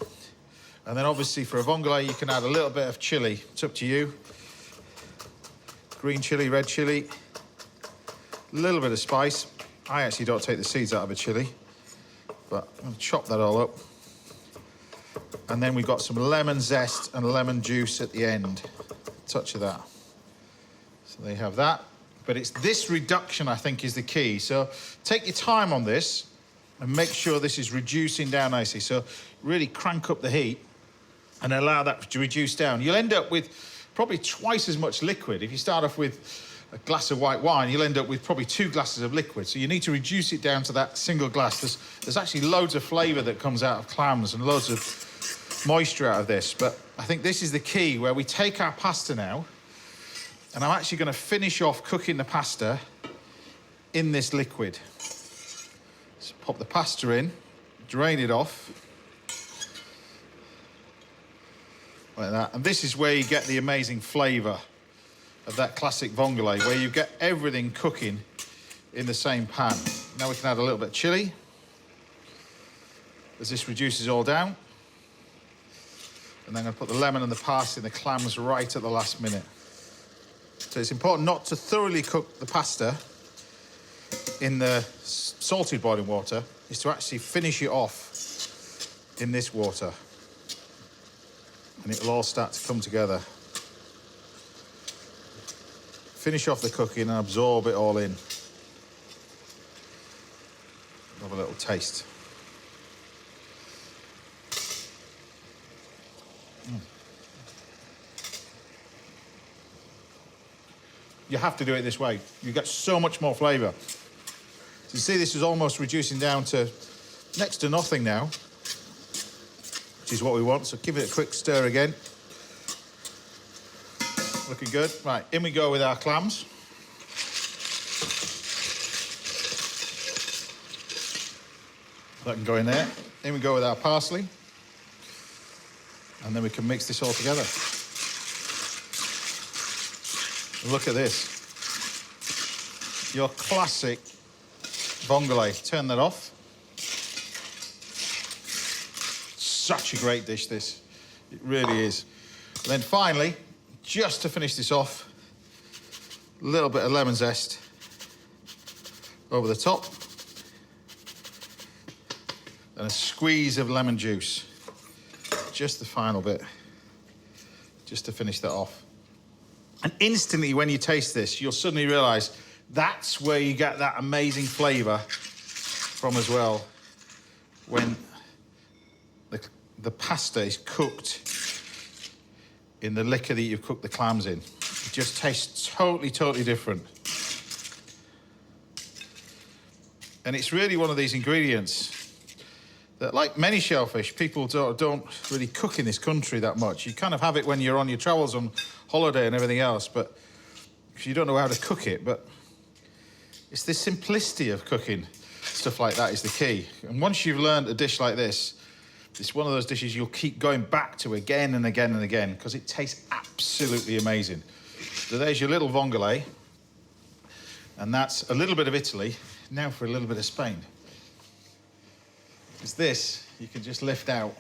Speaker 2: And then obviously for a vongole, you can add a little bit of chilli. It's up to you. Green chilli, red chilli. A little bit of spice. I actually don't take the seeds out of a chilli, but I'm going to chop that all up. And then we've got some lemon zest and lemon juice at the end. A touch of that. So they have that. But it's this reduction, I think, is the key. So take your time on this and make sure this is reducing down nicely. So really crank up the heat and allow that to reduce down. You'll end up with probably twice as much liquid. If you start off with a glass of white wine, you'll end up with probably 2 glasses of liquid. So you need to reduce it down to that single glass. There's actually loads of flavour that comes out of clams and loads of moisture out of this. But I think this is the key, where we take our pasta now, and I'm actually going to finish off cooking the pasta in this liquid. So pop the pasta in, drain it off. Like that. And this is where you get the amazing flavour of that classic vongole, where you get everything cooking in the same pan. Now we can add a little bit of chilli as this reduces all down. And then I'm going to put the lemon and the parsley and the clams right at the last minute. So it's important not to thoroughly cook the pasta in the salted boiling water, is to actually finish it off in this water. And it'll all start to come together. Finish off the cooking and absorb it all in. Have a little taste. You have to do it this way. You get so much more flavour. So you see this is almost reducing down to next to nothing now, which is what we want. So give it a quick stir again. Looking good. Right, in we go with our clams. That can go in there. In we go with our parsley. And then we can mix this all together. Look at this. Your classic vongole. Turn that off. Such a great dish, this. It really is. And then finally, just to finish this off, a little bit of lemon zest over the top. And a squeeze of lemon juice. Just the final bit. Just to finish that off. And instantly, when you taste this, you'll suddenly realise that's where you get that amazing flavour from as well, when the pasta is cooked in the liquor that you've cooked the clams in. It just tastes totally, totally different. And it's really one of these ingredients that, like many shellfish, people don't really cook in this country that much. You kind of have it when you're on your travels on holiday and everything else, but because you don't know how to cook it. But it's the simplicity of cooking stuff like that is the key. And once you've learned a dish like this, it's one of those dishes you'll keep going back to again and again and again, because it tastes absolutely amazing. So there's your little vongole, and that's a little bit of Italy. Now for a little bit of Spain. Because this, you can just lift out.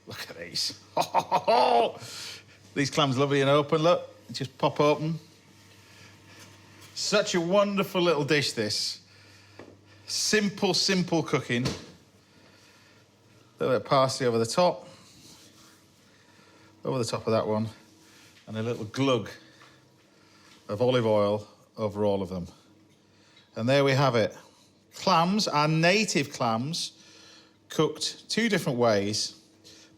Speaker 2: Look at these. These clams lovely and open, look. Just pop open. Such a wonderful little dish, this. Simple, simple cooking. A little bit of parsley over the top. Over the top of that one. And a little glug of olive oil over all of them. And there we have it. Clams, our native clams, cooked 2 different ways,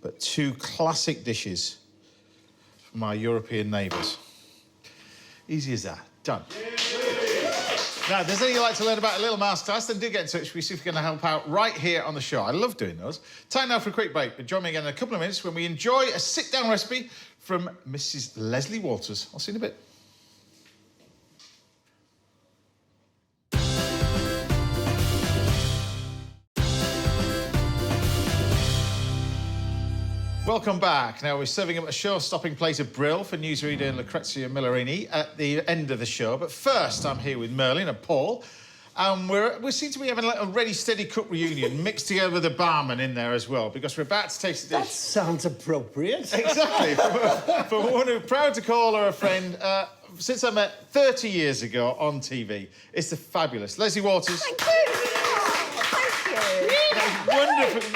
Speaker 2: but 2 classic dishes from our European neighbours. Easy as that. Done. Now, if there's anything you'd like to learn about a little masterclass, then do get in touch with me, see if we're going to help out right here on the show. I love doing those. Time now for a quick break, but join me again in a couple of minutes when we enjoy a sit-down recipe from Mrs. Lesley Walters. I'll see you in a bit. Welcome back. Now, we're serving up a show-stopping plate of brill for newsreader and Lucrezia Millarini at the end of the show. But first, I'm here with Merlin and Paul. We seem to be having a ready, steady cook reunion mixed together with a barman in there as well, because we're about to taste the dish.
Speaker 3: That sounds appropriate.
Speaker 2: Exactly. For one who's proud to call her a friend, since I met 30 years ago on TV, it's the fabulous Lesley Waters.
Speaker 6: Thank you.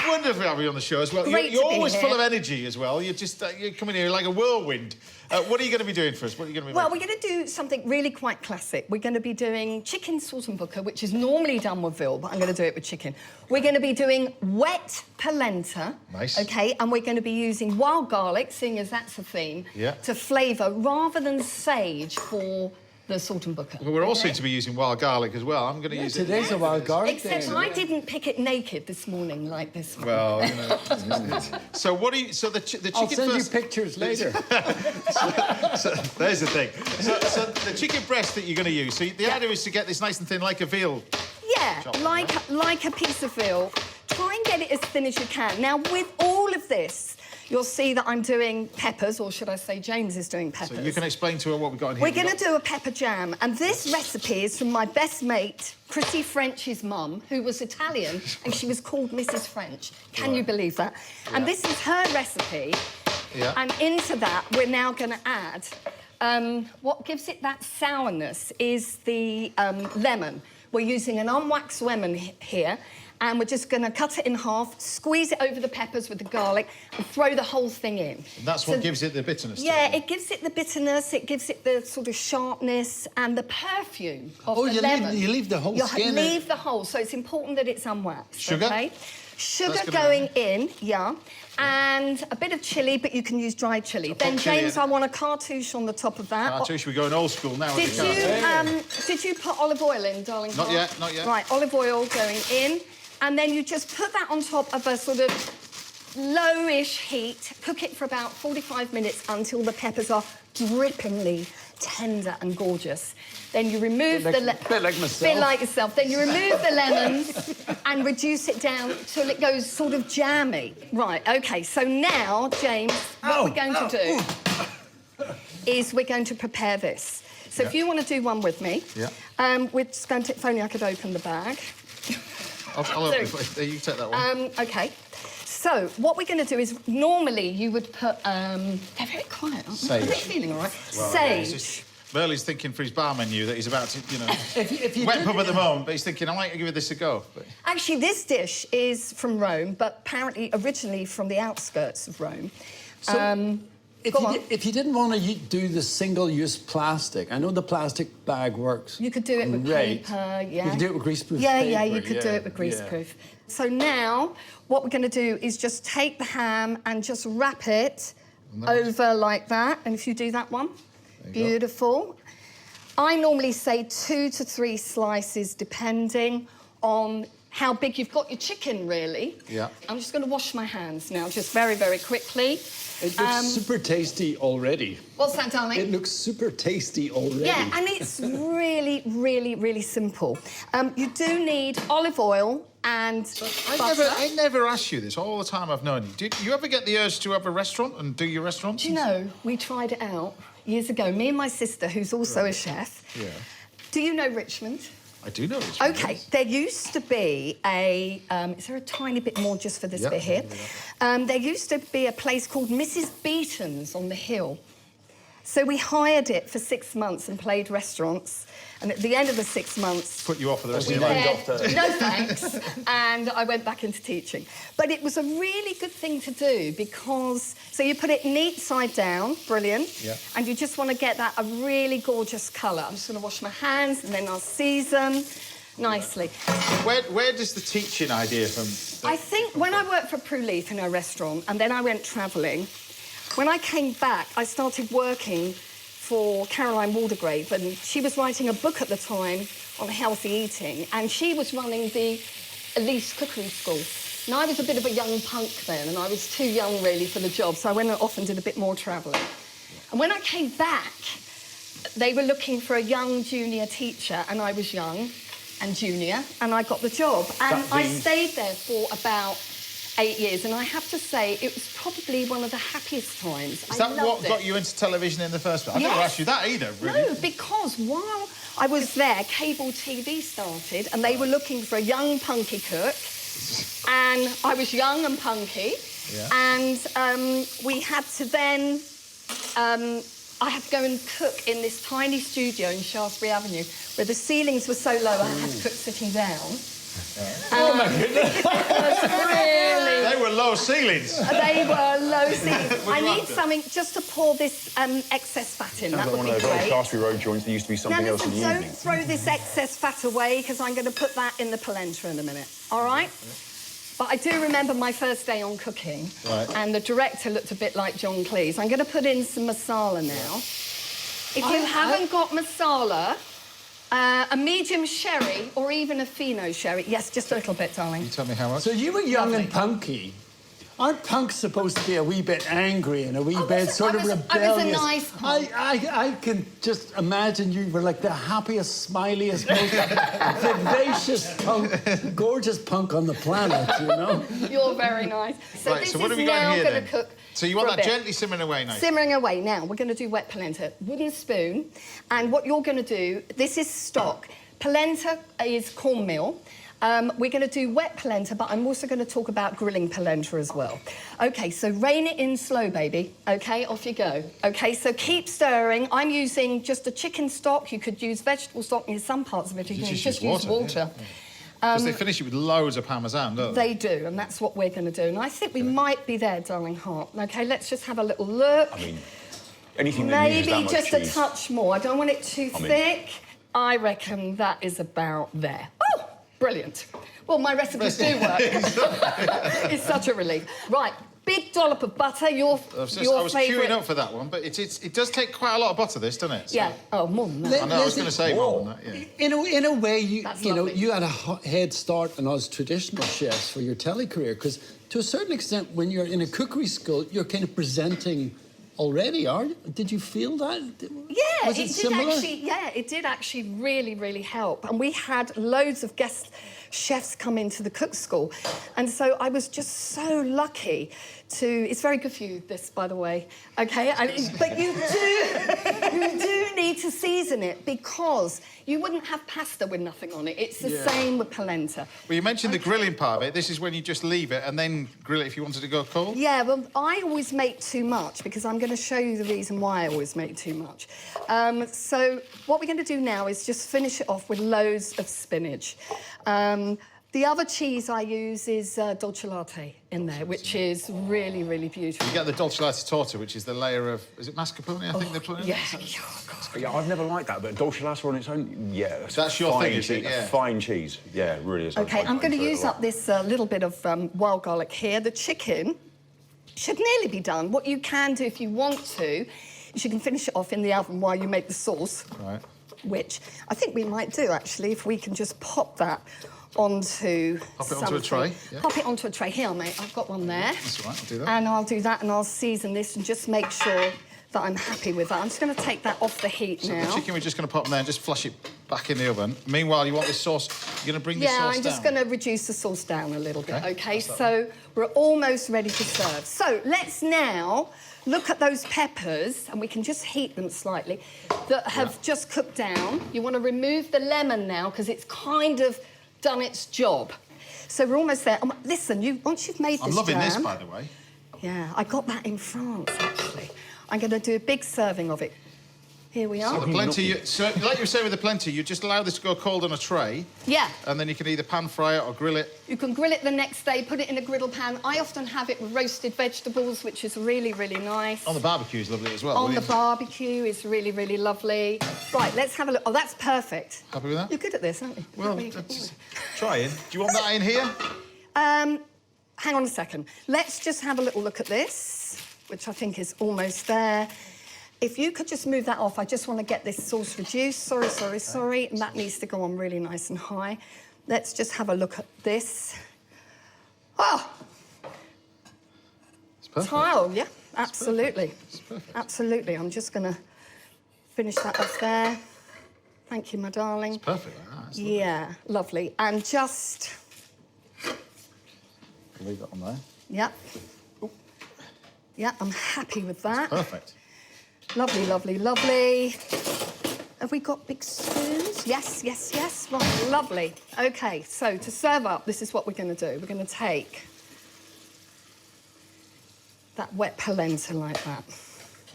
Speaker 2: Wonderful to have you on the show as well.
Speaker 6: Great
Speaker 2: You're
Speaker 6: to be
Speaker 2: always
Speaker 6: here.
Speaker 2: full of energy as well. You're just you're coming here like a whirlwind. What are you going to be doing for us? What are you going to be
Speaker 6: Well,
Speaker 2: making?
Speaker 6: we're going to do something really quite classic. We're going to be doing chicken saltimbocca, which is normally done with veal, but I'm going to do it with chicken. We're going to be doing wet polenta.
Speaker 2: Nice.
Speaker 6: OK, and we're going to be using wild garlic, seeing as that's a theme, to flavour, rather than sage for the saltimbocca.
Speaker 2: Well, we're also going to be using wild garlic as well. I'm going to use it.
Speaker 3: Today's a wild garlic day.
Speaker 6: Except I didn't pick it naked this morning like this one.
Speaker 2: Well, you know. So what do you? So the chicken.
Speaker 3: I'll send
Speaker 2: first,
Speaker 3: you pictures later.
Speaker 2: so there's the thing. So the chicken breast that you're going to use. So the idea is to get this nice and thin, like a veal.
Speaker 6: Yeah, like a piece of veal. Try and get it as thin as you can. Now, with all of this, you'll see that I'm doing peppers, or should I say James is doing peppers.
Speaker 2: So you can explain to her what we've got in here.
Speaker 6: We're going to do a pepper jam, and this recipe is from my best mate, Chrissy French's mum, who was Italian, and she was called Mrs. French. Can you believe that? Yeah. And this is her recipe, and into that we're now going to add what gives it that sourness is the lemon. We're using an unwaxed lemon here, and we're just going to cut it in half, squeeze it over the peppers with the garlic, and throw the whole thing in.
Speaker 2: And that's what gives it the bitterness.
Speaker 6: Yeah, it gives it the bitterness, it gives it the sort of sharpness and the perfume of the
Speaker 3: you
Speaker 6: lemon.
Speaker 3: you leave the whole skin.
Speaker 6: You leave the whole, so it's important that it's unwaxed.
Speaker 2: Sugar?
Speaker 6: Okay? Sugar going in, and a bit of chilli, but you can use dried chilli. Then, James, I want a cartouche on the top of that.
Speaker 2: Cartouche, we're going old school now.
Speaker 6: Did you put olive oil in, darling?
Speaker 2: Not yet, not yet.
Speaker 6: Right, olive oil going in, and then you just put that on top of a sort of lowish heat. Cook it for about 45 minutes until the peppers are drippingly tender and gorgeous. Then you remove
Speaker 3: bit like myself.
Speaker 6: Bit like yourself. Then you remove the lemons and reduce it down till it goes sort of jammy. Right, OK, so now, James, what we're going to do is we're going to prepare this. So if you want to do one with me, we're just going to, if only I could open the bag.
Speaker 2: I'll open it. You take that one.
Speaker 6: OK. So what we're going to do is, normally you would put... they're very quiet, aren't they?
Speaker 2: Sage.
Speaker 6: Are they feeling all right?
Speaker 2: Well,
Speaker 6: Sage.
Speaker 2: Merlin's thinking for his bar menu that he's about to, you know,
Speaker 3: if you
Speaker 2: wet pub at the moment, but he's thinking, I might give this a go. But...
Speaker 6: Actually, this dish is from Rome, but apparently originally from the outskirts of Rome.
Speaker 3: So if you didn't want to do the single-use plastic, I know the plastic bag works.
Speaker 6: You could do it with paper,
Speaker 3: You could do it with greaseproof
Speaker 6: Yeah,
Speaker 3: paper.
Speaker 6: you could do it with greaseproof. So now, what we're going to do is just take the ham and just wrap it over like that. And if you do that one, beautiful. I normally say 2 to 3 slices, depending on how big you've got your chicken, really.
Speaker 2: Yeah.
Speaker 6: I'm just going to wash my hands now, just very, very quickly.
Speaker 3: It looks super tasty already.
Speaker 6: What's that, darling?
Speaker 3: It looks super tasty already.
Speaker 6: Yeah, and it's really, really, really simple. You do need olive oil and butter.
Speaker 2: I never asked you this all the time I've known you. Did you ever get the urge to have a restaurant and do your restaurant?
Speaker 6: Do you know, we tried it out years ago, me and my sister, who's also a chef.
Speaker 2: Yeah.
Speaker 6: Do you know Richmond?
Speaker 2: I do know this.
Speaker 6: OK, there used to be a... is there a tiny bit more just for this bit here? There used to be a place called Mrs. Beaton's on the hill. So we hired it for 6 months and played restaurants. And at the end of the 6 months...
Speaker 2: Put you off for the rest of your life.
Speaker 6: No thanks. And I went back into teaching. But it was a really good thing to do because... So you put it neat side down, brilliant.
Speaker 2: Yeah.
Speaker 6: And you just want to get that a really gorgeous colour. I'm just going to wash my hands and then I'll season nicely.
Speaker 2: Where does the teaching idea from...
Speaker 6: I think when I worked for Prue Leith in a restaurant and then I went travelling, when I came back, I started working for Caroline Waldegrave, and she was writing a book at the time on healthy eating, and she was running the Elise Cookery School. Now, I was a bit of a young punk then, and I was too young, really, for the job, so I went off and did a bit more travelling. And when I came back, they were looking for a young junior teacher, and I was young and junior, and I got the job. And I stayed there for about 8 years, and I have to say it was probably one of the happiest times.
Speaker 2: Is that what got you into television in the first place? I never asked you that either, really.
Speaker 6: No, because while I was there, cable TV started, and they were looking for a young punky cook, and I was young and punky, and we had to then... I had to go and cook in this tiny studio in Shaftesbury Avenue, where the ceilings were so low I had to cook sitting down.
Speaker 3: Oh my goodness!
Speaker 6: Really...
Speaker 2: They were low ceilings.
Speaker 6: They were low ceilings. I need something just to pour this excess fat in. That would be
Speaker 7: one of those old
Speaker 6: great.
Speaker 7: Shaftesbury Road joints that used to be something
Speaker 6: Now,
Speaker 7: else in
Speaker 6: listen,
Speaker 7: the
Speaker 6: don't
Speaker 7: evening.
Speaker 6: throw this excess fat away, because I'm going to put that in the polenta in a minute, all right? But I do remember my first day on cooking, and the director looked a bit like John Cleese. I'm going to put in some masala now. If you haven't got masala, a medium sherry or even a fino sherry. Yes, just a little bit, darling.
Speaker 2: You tell me how much.
Speaker 3: So you were young and punky. Aren't punks supposed to be a wee bit angry and a wee bit sort of rebellious?
Speaker 6: I was a nice punk.
Speaker 3: I can just imagine you were like the happiest, smiliest, most vivacious punk, gorgeous punk on the planet, you know?
Speaker 6: You're very nice. So
Speaker 2: Right,
Speaker 6: this
Speaker 2: so what
Speaker 6: is
Speaker 2: have we got
Speaker 6: now
Speaker 2: here,
Speaker 6: going
Speaker 2: then?
Speaker 6: to cook.
Speaker 2: So you want
Speaker 6: for a
Speaker 2: that
Speaker 6: bit.
Speaker 2: gently simmering away now?
Speaker 6: Simmering away. Now, we're going to do wet polenta. Wooden spoon. And what you're going to do, this is stock. Polenta is cornmeal. We're going to do wet polenta, but I'm also going to talk about grilling polenta as well. OK, so rein it in slow, baby. OK, off you go. OK, so keep stirring. I'm using just a chicken stock. You could use vegetable stock in some parts of it. You can just use water.
Speaker 2: Because they finish it with loads of parmesan, don't they?
Speaker 6: They do, and that's what we're going to do. And I think we might be there, darling heart. OK, let's just have a little look.
Speaker 7: I mean, anything that uses that
Speaker 6: Maybe
Speaker 7: much
Speaker 6: just
Speaker 7: cheese.
Speaker 6: a touch more. I don't want it too thick. I reckon that is about there. Oh, brilliant. Well, my recipes do work. It's such a relief. Right, big dollop of butter, your
Speaker 2: I was
Speaker 6: favourite.
Speaker 2: queuing up for that one, but it does take quite a lot of butter, this, doesn't it? So,
Speaker 6: Yeah, oh, more than that.
Speaker 2: I know, I was going to say more than that, yeah.
Speaker 3: In a way,
Speaker 6: That's
Speaker 3: you know,
Speaker 6: lovely.
Speaker 3: you had a head start on us traditional chefs for your telly career, because to a certain extent, when you're in a cookery school, you're kind of presenting already, are you? Did you feel that?
Speaker 6: Yeah,
Speaker 3: Was it
Speaker 6: did
Speaker 3: similar?
Speaker 6: actually. Yeah, it did actually really, really help. And we had loads of guest chefs come into the cook school, and so I was just so lucky to. It's very good for you, this, by the way. Okay, but you do need to season it, because you wouldn't have pasta with nothing on it. It's the same with polenta.
Speaker 2: Well, you mentioned the grilling part of it. This is when you just leave it and then grill it if you wanted to go cold?
Speaker 6: Yeah, well, I always make too much, because I'm going to show you the reason why I always make too much. So what we're going to do now is just finish it off with loads of spinach. The other cheese I use is dolce latte in there, which is really, really beautiful.
Speaker 2: You get the dolce latte torta, which is the layer of... Is it mascarpone, I think they're putting in?
Speaker 6: Yeah, oh, God.
Speaker 7: Yeah, I've never liked that, but dolce latte on its own, yeah.
Speaker 2: That's your thing, is it?
Speaker 7: cheese,
Speaker 2: Yeah.
Speaker 7: Fine cheese, yeah, it really is.
Speaker 6: OK, I'm going to use up this little bit of wild garlic here. The chicken should nearly be done. What you can do if you want to is you can finish it off in the oven while you make the sauce.
Speaker 2: Right.
Speaker 6: Which I think we might do, actually, if we can just pop that onto
Speaker 2: Pop it onto a tray, yeah.
Speaker 6: Pop it onto a tray. Here, mate, I've got one there.
Speaker 2: That's all right, I'll do that.
Speaker 6: And I'll do that, and I'll season this and just make sure that I'm happy with that. I'm just going to take that off the heat
Speaker 2: So
Speaker 6: now.
Speaker 2: the chicken we're just going to pop in there and just flush it back in the oven. Meanwhile, you want this sauce... You're going to bring this sauce down?
Speaker 6: Yeah, I'm just going to reduce the sauce down a little bit,
Speaker 2: Okay,
Speaker 6: OK? So we're almost ready to serve. So let's now look at those peppers, and we can just heat them slightly, that have just cooked down. You want to remove the lemon now, because it's kind of done its job. So we're almost there. Listen, once you've made this
Speaker 2: I'm loving
Speaker 6: jam,
Speaker 2: this, by the way.
Speaker 6: Yeah, I got that in France, actually. I'm going to do a big serving of it. Here we
Speaker 2: So
Speaker 6: are.
Speaker 2: the plenty... So, like you were saying with the plenty, you just allow this to go cold on a tray,
Speaker 6: Yeah.
Speaker 2: and then you can either pan fry it or grill it.
Speaker 6: You can grill it the next day, put it in a griddle pan. I often have it with roasted vegetables, which is really, really nice.
Speaker 2: On the barbecue is lovely as well.
Speaker 6: On the
Speaker 2: brilliant.
Speaker 6: barbecue is really, really lovely. Right, let's have a look. Oh, that's perfect.
Speaker 2: Happy with that?
Speaker 6: You're good at this, aren't you?
Speaker 2: Well, just trying. Do you want that in here?
Speaker 6: Hang on a second. Let's just have a little look at this, which I think is almost there. If you could just move that off, I just want to get this sauce reduced. Sorry. And that needs to go on really nice and high. Let's just have a look at this. Oh!
Speaker 2: It's perfect.
Speaker 6: Tile, yeah, absolutely.
Speaker 2: It's perfect.
Speaker 6: Absolutely. I'm just going to finish that off there. Thank you, my darling.
Speaker 2: Perfect. Like that. It's lovely.
Speaker 6: Yeah, lovely. And just...
Speaker 2: Leave it on there.
Speaker 6: Yep. Yeah, I'm happy with that.
Speaker 2: Perfect.
Speaker 6: Lovely, lovely, lovely. Have we got big spoons? Yes, yes, yes. Right, lovely. OK, so to serve up, this is what we're going to do. We're going to take that wet polenta like that.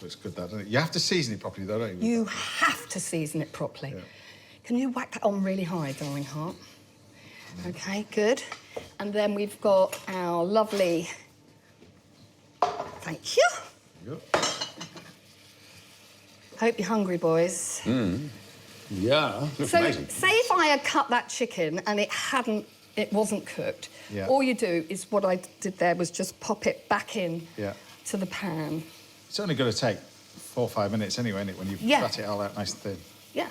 Speaker 2: Looks good, that, doesn't it? You have to season it properly, though, don't you?
Speaker 6: You have to season it properly.
Speaker 2: Yeah.
Speaker 6: Can you whack that on really high, darling heart? OK, good. And then we've got our lovely... Thank you.
Speaker 2: Good.
Speaker 6: Hope you're hungry, boys.
Speaker 3: Yeah.
Speaker 7: Looks
Speaker 6: So,
Speaker 7: amazing.
Speaker 6: say if I had cut that chicken and it wasn't cooked,
Speaker 2: Yeah.
Speaker 6: all you do is what I did there was just pop it back in
Speaker 2: Yeah.
Speaker 6: to the pan.
Speaker 2: It's only going to take 4 or 5 minutes anyway, isn't it, when you've
Speaker 6: Yeah.
Speaker 2: cut it all out nice and thin.
Speaker 6: Yeah.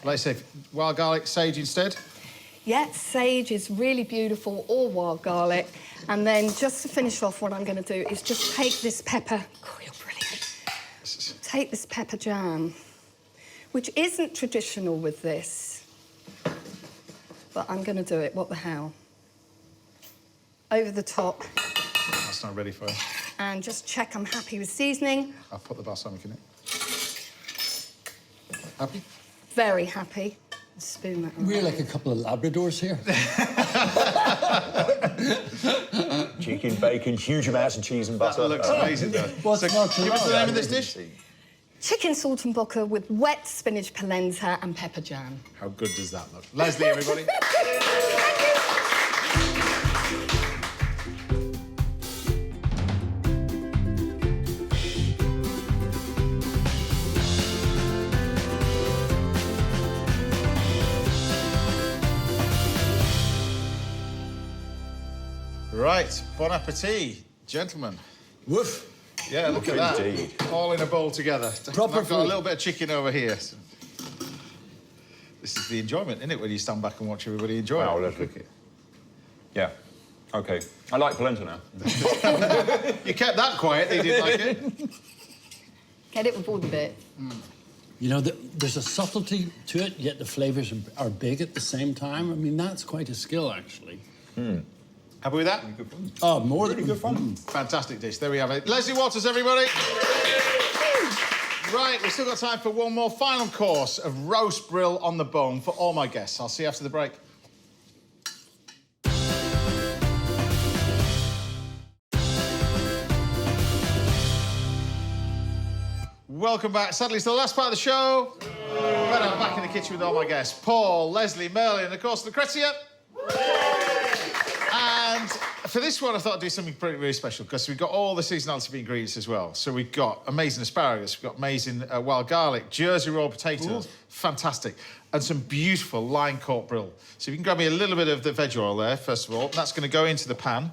Speaker 2: Like I say, wild garlic, sage instead.
Speaker 6: Yeah, sage is really beautiful, or wild garlic. And then just to finish off, what I'm going to do is just take this pepper. Oh, you're brilliant. Take this pepper jam, which isn't traditional with this, but I'm going to do it. What the hell? Over the top,
Speaker 2: That's not ready for you.
Speaker 6: and just check I'm happy with seasoning.
Speaker 2: I'll put the balsamic in it. Happy?
Speaker 6: Very happy. Spoon that on.
Speaker 3: We're like a couple of Labradors here.
Speaker 7: Chicken, bacon, huge amounts of cheese and butter.
Speaker 2: That looks amazing, though.
Speaker 3: What's
Speaker 2: So,
Speaker 3: not to
Speaker 2: give us the
Speaker 3: like?
Speaker 2: name of this dish.
Speaker 6: Chicken saltimbocca with wet spinach polenta and pepper jam.
Speaker 2: How good does that look? Lesley, everybody. Right, bon appetit, gentlemen.
Speaker 3: Woof.
Speaker 2: Yeah, look at that.
Speaker 7: Indeed.
Speaker 2: All in a bowl together.
Speaker 3: Proper
Speaker 2: I've got a
Speaker 3: food.
Speaker 2: little bit of chicken over here. This is the enjoyment, isn't it, when you stand back and watch everybody enjoy
Speaker 7: Wow,
Speaker 2: it.
Speaker 7: lovely.
Speaker 2: Cook it.
Speaker 7: Yeah. OK. I like polenta now.
Speaker 2: You kept that quiet, they didn't like it.
Speaker 6: Get it with all the bit.
Speaker 3: You know, there's a subtlety to it, yet the flavours are big at the same time. I mean, that's quite a skill, actually.
Speaker 2: Happy with that?
Speaker 3: Oh, more than
Speaker 7: good fun.
Speaker 2: Fantastic dish. There we have it. Lesley Waters, everybody. Right, we've still got time for one more final course of roast brill on the bone for all my guests. I'll see you after the break. Welcome back. Sadly, it's the last part of the show. But I'm back in the kitchen with all my guests. Paul, Lesley, Merlin, and of course, Lucrezia. And for this one, I thought I'd do something really special because we've got all the seasonality of ingredients as well. So we've got amazing asparagus, we've got amazing wild garlic, Jersey roll potatoes, fantastic, and some beautiful line caught brill. So you can grab me a little bit of the veg oil there, first of all. That's going to go into the pan.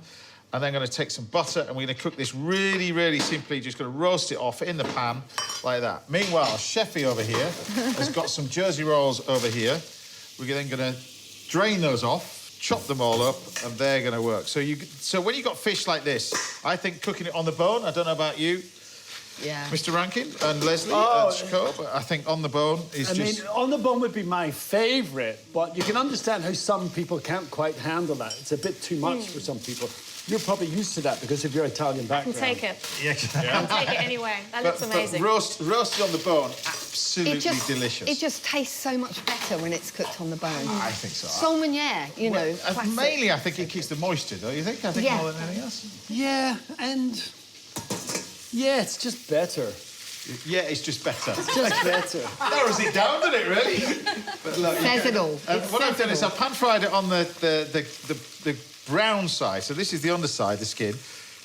Speaker 2: And then going to take some butter and we're going to cook this really, really simply. Just going to roast it off in the pan like that. Meanwhile, Chefy over here has got some Jersey rolls over here. We're then going to drain those off, chop them all up, and they're going to work. So when you got fish like this, I think cooking it on the bone. I don't know about you,
Speaker 6: Yeah.
Speaker 2: Mr. Rankin and Lesley and Chico, but I think on the bone is
Speaker 3: I
Speaker 2: just.
Speaker 3: mean, on the bone would be my favourite, but you can understand how some people can't quite handle that. It's a bit too much for some people. You're probably used to that because of your Italian
Speaker 5: I can
Speaker 3: background.
Speaker 5: take it.
Speaker 2: Yeah.
Speaker 5: I can take it anyway. That looks amazing.
Speaker 2: But roasted on the bone, absolutely delicious.
Speaker 6: It just tastes so much better when it's cooked on the bone.
Speaker 2: I think so.
Speaker 6: Saumonier, you know, classic.
Speaker 2: Mainly, I think it keeps the moisture, don't you think? I think
Speaker 6: Yeah.
Speaker 2: more than anything else.
Speaker 3: Yeah, and... Yeah, it's just better.
Speaker 2: Yeah, it's just better.
Speaker 3: It's just better.
Speaker 2: Narrows it down, doesn't it, really? But look,
Speaker 6: Says it all.
Speaker 2: what I've done is I've pan-fried it on the brown side. So this is the underside, the skin.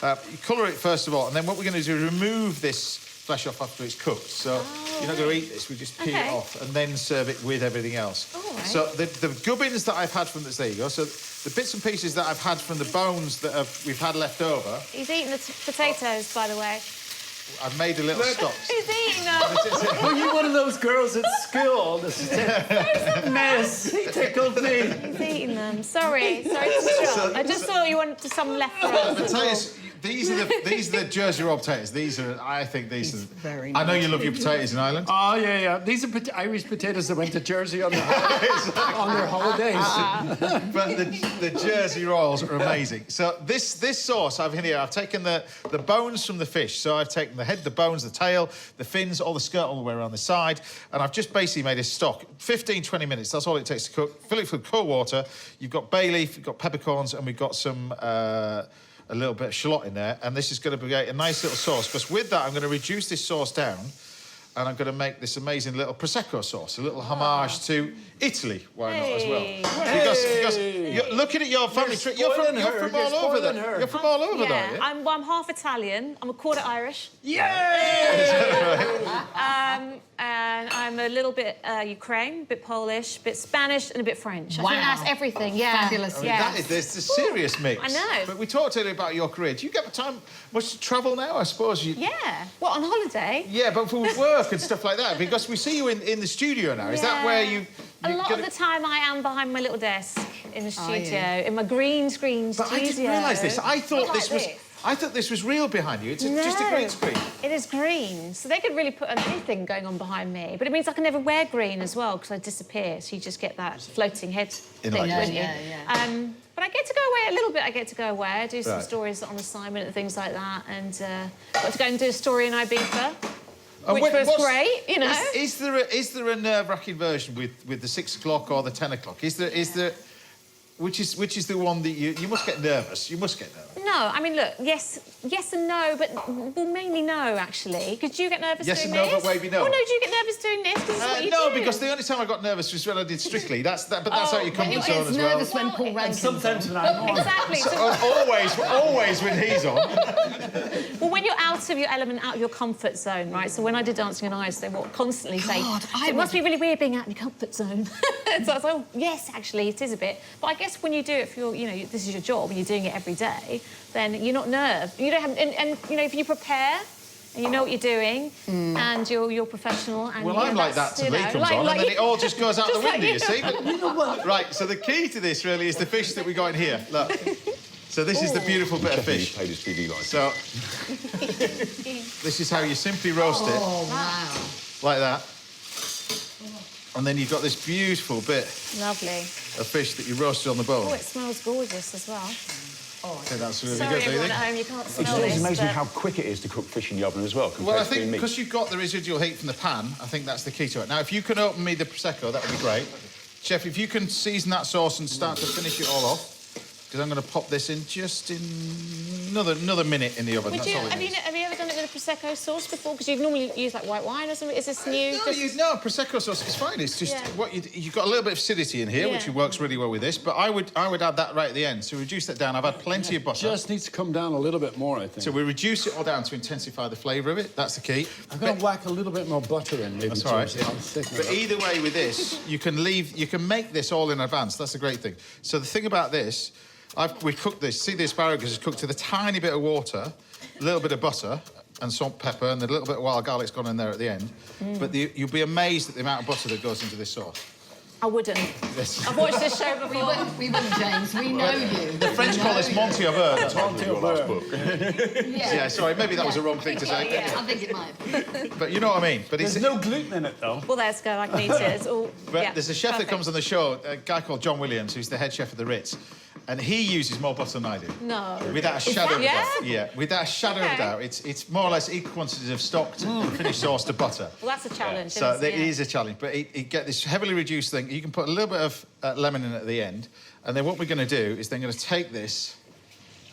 Speaker 2: You colour it first of all, and then what we're going to do is remove this flesh off after it's cooked. So you're not going to eat this. We just peel it off and then serve it with everything else.
Speaker 5: All right.
Speaker 2: So the gubbins that I've had from this, there you go. So the bits and pieces that I've had from the bones that we've had left over,
Speaker 5: He's eating the potatoes, by the way.
Speaker 2: I've made a little stop.
Speaker 5: He's eating them.
Speaker 3: Were you one of those girls at school? This is a mess. He tickled me.
Speaker 5: He's eating them. Sorry to interrupt. I just thought you wanted some left for us.
Speaker 2: But tell you, These are the Jersey roll potatoes. I think these are.
Speaker 6: Very
Speaker 2: I know
Speaker 6: nice.
Speaker 2: you love your potatoes in Ireland.
Speaker 3: Oh, yeah. These are Irish potatoes that went to Jersey on their holidays.
Speaker 2: But the Jersey rolls are amazing. So this sauce I've in here, I've taken the bones from the fish. So I've taken the head, the bones, the tail, the fins, all the skirt all the way around the side, and I've just basically made a stock. 15, 20 minutes, that's all it takes to cook. Fill it with cold water. You've got bay leaf, you've got peppercorns, and we've got some a little bit of shallot in there, and this is going to be a nice little sauce. Because with that, I'm going to reduce this sauce down, and I'm going to make this amazing little Prosecco sauce, a little homage to Italy, why not, as well? Because you're looking at your family tree, you're from all over there. You're from all over there,
Speaker 5: Yeah,
Speaker 2: yeah?
Speaker 5: I'm half Italian. I'm a quarter Irish. And I'm a little bit Ukraine, a bit Polish, a bit Spanish, and a bit French.
Speaker 6: Wow.
Speaker 5: I think that's everything, yeah.
Speaker 6: Fabulous.
Speaker 2: There's a serious mix.
Speaker 5: I know.
Speaker 2: But we talked earlier about your career. Do you get time much to travel now, I suppose?
Speaker 5: Yeah. What, on holiday?
Speaker 2: Yeah, but for work and stuff like that, because we see you in the studio now. Is that where you
Speaker 5: A lot of the time I am behind my little desk in the studio,
Speaker 6: you?
Speaker 5: in my green screen
Speaker 2: But
Speaker 5: studio.
Speaker 2: I didn't realise this. I thought
Speaker 5: Not
Speaker 2: this
Speaker 5: like
Speaker 2: was...
Speaker 5: this.
Speaker 2: I thought this was real behind you. It's just a green screen.
Speaker 5: It is green, so they could really put anything going on behind me. But it means I can never wear green as well because I disappear. So you just get that floating head thing,
Speaker 2: like
Speaker 5: don't
Speaker 2: this.
Speaker 5: you? But I get to go away a little bit. I get to go away. I do some stories on assignment and things like that, and got to go and do a story in Ibiza, which was great. You know,
Speaker 2: is there a nerve-wracking version with the 6 o'clock or the 10 o'clock? Is there which is the one that you must get nervous? You must get nervous.
Speaker 5: No, I mean, look, yes and no, but well, mainly no, actually. Could you get nervous
Speaker 2: Yes
Speaker 5: doing
Speaker 2: and no,
Speaker 5: this?
Speaker 2: but maybe no.
Speaker 5: Oh, no, do you get nervous doing this? 'Cause this is what you
Speaker 2: No,
Speaker 5: do.
Speaker 2: because the only time I got nervous was when I did Strictly. But that's out your comfort zone as well.
Speaker 6: nervous when Paul Rankin.
Speaker 3: Sometimes when I'm on.
Speaker 5: Exactly.
Speaker 2: Always when he's on.
Speaker 5: Well, when you're out of your element, out of your comfort zone, right? So when I did Dancing on Ice, they would constantly say, it must be really weird being out of your comfort zone. So I was like, oh, yes, actually, it is a bit. But I guess when you do it for this is your job and you're doing it every day, then you're not nerved. You don't have, and if you prepare and you know what you're doing and you're professional and
Speaker 2: Well, I'm like that till Lee comes on, and then it all just goes out the window, you see? But, right, so the key to this really is the fish that we got in here. Look. So this is the beautiful bit of fish. So this is how you simply roast it.
Speaker 6: Oh, wow.
Speaker 2: Like that. And then you've got this beautiful bit
Speaker 5: Lovely.
Speaker 2: of fish that you roasted on the bone.
Speaker 5: Oh, it smells gorgeous as well.
Speaker 2: I think that's really
Speaker 5: Sorry,
Speaker 2: good, do you
Speaker 5: everyone
Speaker 2: think?
Speaker 5: at home, you can't
Speaker 7: It's
Speaker 5: smell
Speaker 7: always
Speaker 5: this,
Speaker 7: amazing
Speaker 5: but-
Speaker 7: how quick it is to cook fish in the oven as well, compared
Speaker 2: Well, I
Speaker 7: to doing
Speaker 2: think
Speaker 7: meat.
Speaker 2: because you've got the residual heat from the pan, I think that's the key to it. Now, if you can open me the Prosecco, that would be great. Chef, if you can season that sauce and start to finish it all off, because I'm going to pop this in just in another minute in the oven. That's all it
Speaker 5: Have you
Speaker 2: needs.
Speaker 5: ever done it with a Prosecco sauce before? Because you've normally used like white wine or something. Is this new?
Speaker 2: No, Prosecco sauce, it's fine. It's just you've got a little bit of acidity in here, which
Speaker 5: Yeah.
Speaker 2: works really well with this, but I would add that right at the end. So reduce that down. I've had plenty of butter.
Speaker 3: Just needs to come down a little bit more, I think.
Speaker 2: So we reduce it all down to intensify the flavour of it. That's the key.
Speaker 3: I'm going to whack a little bit more butter in, maybe.
Speaker 2: That's all right.
Speaker 3: too, so I'll thicken
Speaker 2: But
Speaker 3: it up.
Speaker 2: either way with this, you can make this all in advance. That's the great thing. So the thing about this, we cooked this. See, the asparagus is cooked with a tiny bit of water, a little bit of butter, and salt, pepper, and a little bit of wild garlic's gone in there at the end. But you'll be amazed at the amount of butter that goes into this sauce.
Speaker 5: I wouldn't.
Speaker 2: Yes.
Speaker 5: I've watched this show before.
Speaker 6: We wouldn't, James. We know you.
Speaker 2: The French call this Monty au beurre. That's what
Speaker 7: Your last book.
Speaker 2: Yeah, sorry, maybe that was a wrong thing to say.
Speaker 6: Yeah, I think it might.
Speaker 2: But you know what I mean. But
Speaker 3: There's no gluten in it, though.
Speaker 5: Well, let's go. I can eat it. It's all.
Speaker 2: But there's a chef that comes on the show, a guy called John Williams, who's the head chef of the Ritz, and he uses more butter than I do.
Speaker 5: No.
Speaker 2: Without a shadow of a
Speaker 5: yeah?
Speaker 2: doubt. Yeah, without a shadow of a
Speaker 5: Okay.
Speaker 2: doubt. It's more or less equal quantities of stock to finished sauce to butter.
Speaker 5: Well, that's a challenge.
Speaker 2: So
Speaker 5: isn't
Speaker 2: it is a challenge, but you get this heavily reduced thing. You can put a little bit of lemon in at the end, and then what we're going to do is then going to take this,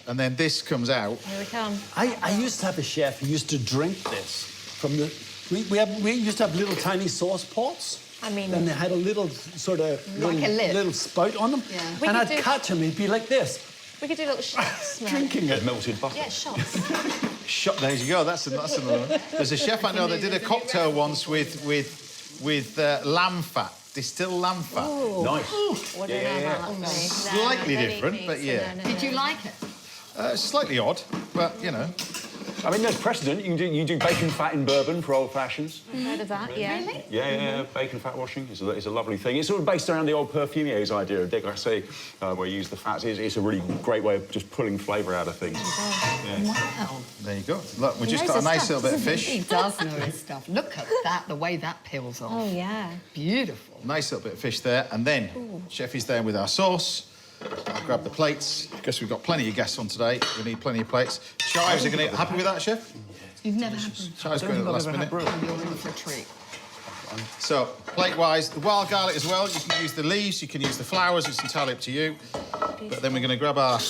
Speaker 2: and then this comes out.
Speaker 5: Here we come.
Speaker 3: I used to have a chef who used to drink this from the... We used to have little tiny sauce pots.
Speaker 5: I mean...
Speaker 3: And they had a little sort of...
Speaker 6: Like a lid.
Speaker 3: little spout on them.
Speaker 6: Yeah.
Speaker 5: We
Speaker 3: And
Speaker 5: could
Speaker 3: I'd
Speaker 5: do-
Speaker 3: catch him, he'd be like this,
Speaker 5: We could do little shots. man.
Speaker 3: drinking it.
Speaker 7: Melted butter.
Speaker 5: Yeah, shots.
Speaker 2: There you go. That's another one. There's a chef I know that did a cocktail once with lamb fat, distilled lamb fat.
Speaker 7: Nice.
Speaker 5: What do you know about that? No,
Speaker 2: Slightly
Speaker 5: don't eat
Speaker 2: different,
Speaker 5: meat,
Speaker 2: but
Speaker 5: so
Speaker 2: yeah.
Speaker 5: no.
Speaker 6: Did you like it?
Speaker 2: Slightly odd, but you know.
Speaker 7: I mean, there's precedent. You do bacon fat in bourbon for old fashions.
Speaker 5: Heard of that? Yeah.
Speaker 6: Really?
Speaker 7: Yeah, bacon fat washing is a lovely thing. It's sort of based around the old perfumier's idea of déglace, where you use the fats. It's a really great way of just pulling flavour out of things.
Speaker 6: Wow.
Speaker 2: There you go. Look, we just
Speaker 5: knows
Speaker 2: got a
Speaker 5: his
Speaker 2: nice
Speaker 5: stuff,
Speaker 2: little bit of
Speaker 6: He
Speaker 2: fish.
Speaker 6: does know his stuff. Look at that, the way that peels off.
Speaker 5: Oh, yeah.
Speaker 6: Beautiful.
Speaker 2: Nice little bit of fish there. And then Chef is there with our sauce. I'll grab the plates. Guess we've got plenty of guests on today. We need plenty of plates. Chives are going to... Happy with that, Chef?
Speaker 6: You've never had one.
Speaker 2: Chives going at the last minute.
Speaker 6: You're in for a treat.
Speaker 2: So, plate-wise, the wild garlic as well. You can use the leaves, you can use the flowers. It's entirely up to you. But then we're going to grab our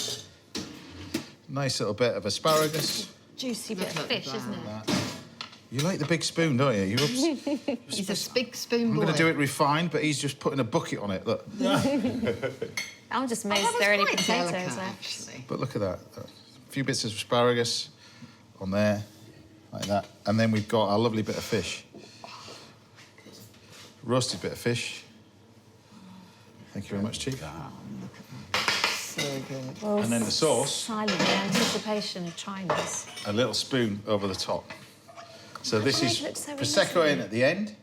Speaker 2: nice little bit of asparagus.
Speaker 5: Juicy bit of fish, isn't it?
Speaker 2: You like the big spoon, don't you?
Speaker 6: He's a big spoon
Speaker 2: I'm
Speaker 6: boy.
Speaker 2: going to do it refined, but he's just putting a bucket on it. Look.
Speaker 5: I'm just amazed
Speaker 6: that was
Speaker 5: there are any
Speaker 6: quite
Speaker 5: potatoes
Speaker 6: delicate,
Speaker 5: left.
Speaker 6: actually.
Speaker 2: But look at that. A few bits of asparagus on there, like that. And then we've got our lovely bit of fish. Roasted bit of fish. Thank you very much, Chief.
Speaker 6: So good.
Speaker 5: Well,
Speaker 2: And then the sauce.
Speaker 5: silent in anticipation of trying this.
Speaker 2: A little spoon over the top. So this
Speaker 5: Make
Speaker 2: is
Speaker 5: it look so
Speaker 2: Prosecco
Speaker 5: lovely.
Speaker 2: in at the end.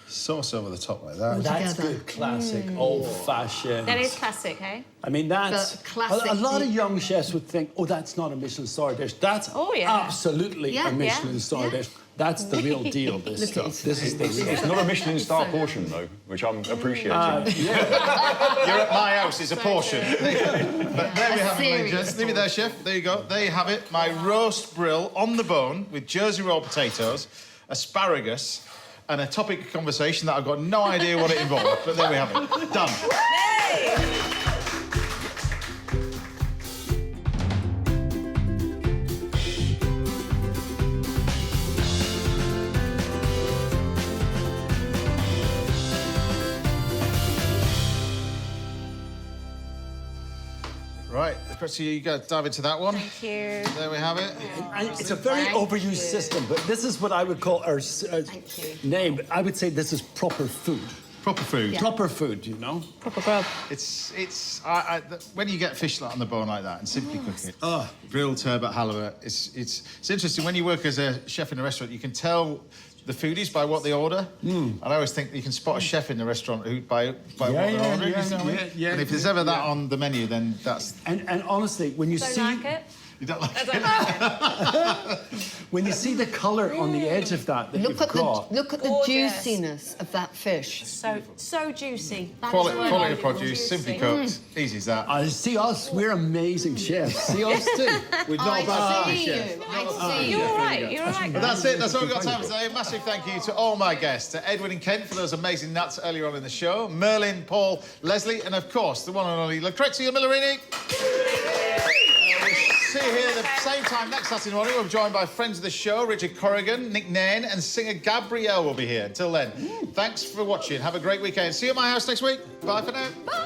Speaker 2: Sauce over the top like that.
Speaker 3: That's
Speaker 6: Together.
Speaker 3: good, classic, old-fashioned.
Speaker 5: That is classic, eh?
Speaker 3: I mean, that's...
Speaker 6: But classic-
Speaker 3: A lot of young chefs would think, oh, that's not a Michelin star dish. That's
Speaker 5: Oh, yeah.
Speaker 3: absolutely
Speaker 6: Yeah,
Speaker 3: a Michelin
Speaker 6: yeah,
Speaker 3: star
Speaker 6: yeah.
Speaker 3: dish. That's the real deal, this
Speaker 6: Look
Speaker 3: stuff.
Speaker 6: at
Speaker 3: This is the real...
Speaker 7: It's not a Michelin star portion, though, which I'm appreciating.
Speaker 2: You're at my house, it's a portion. But there we have it, ladies and
Speaker 6: serious
Speaker 2: gents. Leave it there, Chef. There you go. There you have it. My roast brill on the bone with Jersey roll potatoes, asparagus, and a topic of conversation that I've got no idea what it involved. But there we have it. Done. Right, Lucrezia, you go dive into that one.
Speaker 5: Thank you.
Speaker 2: There we have it.
Speaker 3: And it's a very overused system, but this is what I would call our name. I would say this is proper food.
Speaker 2: Proper food.
Speaker 3: Proper food, you know?
Speaker 5: Proper grub.
Speaker 2: When you get fish on the bone like that and simply cook it. Grilled turbot halibut. It's interesting when you work as a chef in a restaurant. You can tell the foodies by what they order. And I always think you can spot a chef in the restaurant by what they're ordering. You know what I mean? And if there's ever that on the menu, then that's...
Speaker 3: And honestly, when you
Speaker 5: Don't
Speaker 3: see...
Speaker 5: like it?
Speaker 2: You don't like
Speaker 5: I
Speaker 2: it?
Speaker 5: don't like it.
Speaker 3: When you see the colour on the edge of that
Speaker 6: Look
Speaker 3: you've
Speaker 6: at
Speaker 3: got...
Speaker 6: the
Speaker 5: Gorgeous.
Speaker 6: juiciness of that fish.
Speaker 5: So juicy. That is
Speaker 2: Quality
Speaker 5: the word I
Speaker 2: of
Speaker 5: would
Speaker 2: produce,
Speaker 5: use.
Speaker 2: simply cooked. Easy as that.
Speaker 3: see us, we're amazing chefs. See us too. We're not
Speaker 6: I
Speaker 3: bad
Speaker 6: see
Speaker 3: chefs.
Speaker 6: you. I see you.
Speaker 5: You're all right. You're all right.
Speaker 2: But that's it. That's all we've got time for today. Massive thank you to all my guests, to Edwin and Kent for those amazing nuts earlier on in the show, Merlin, Paul, Lesley, and of course the one and only Lucrezia Millarini. We'll see you here the same time next Saturday morning. We're joined by friends of the show, Richard Corrigan, Nick Nairn, and singer Gabrielle will be here. Until then, thanks for watching. Have a great weekend. See you at my house next week. Bye for now.
Speaker 6: Bye.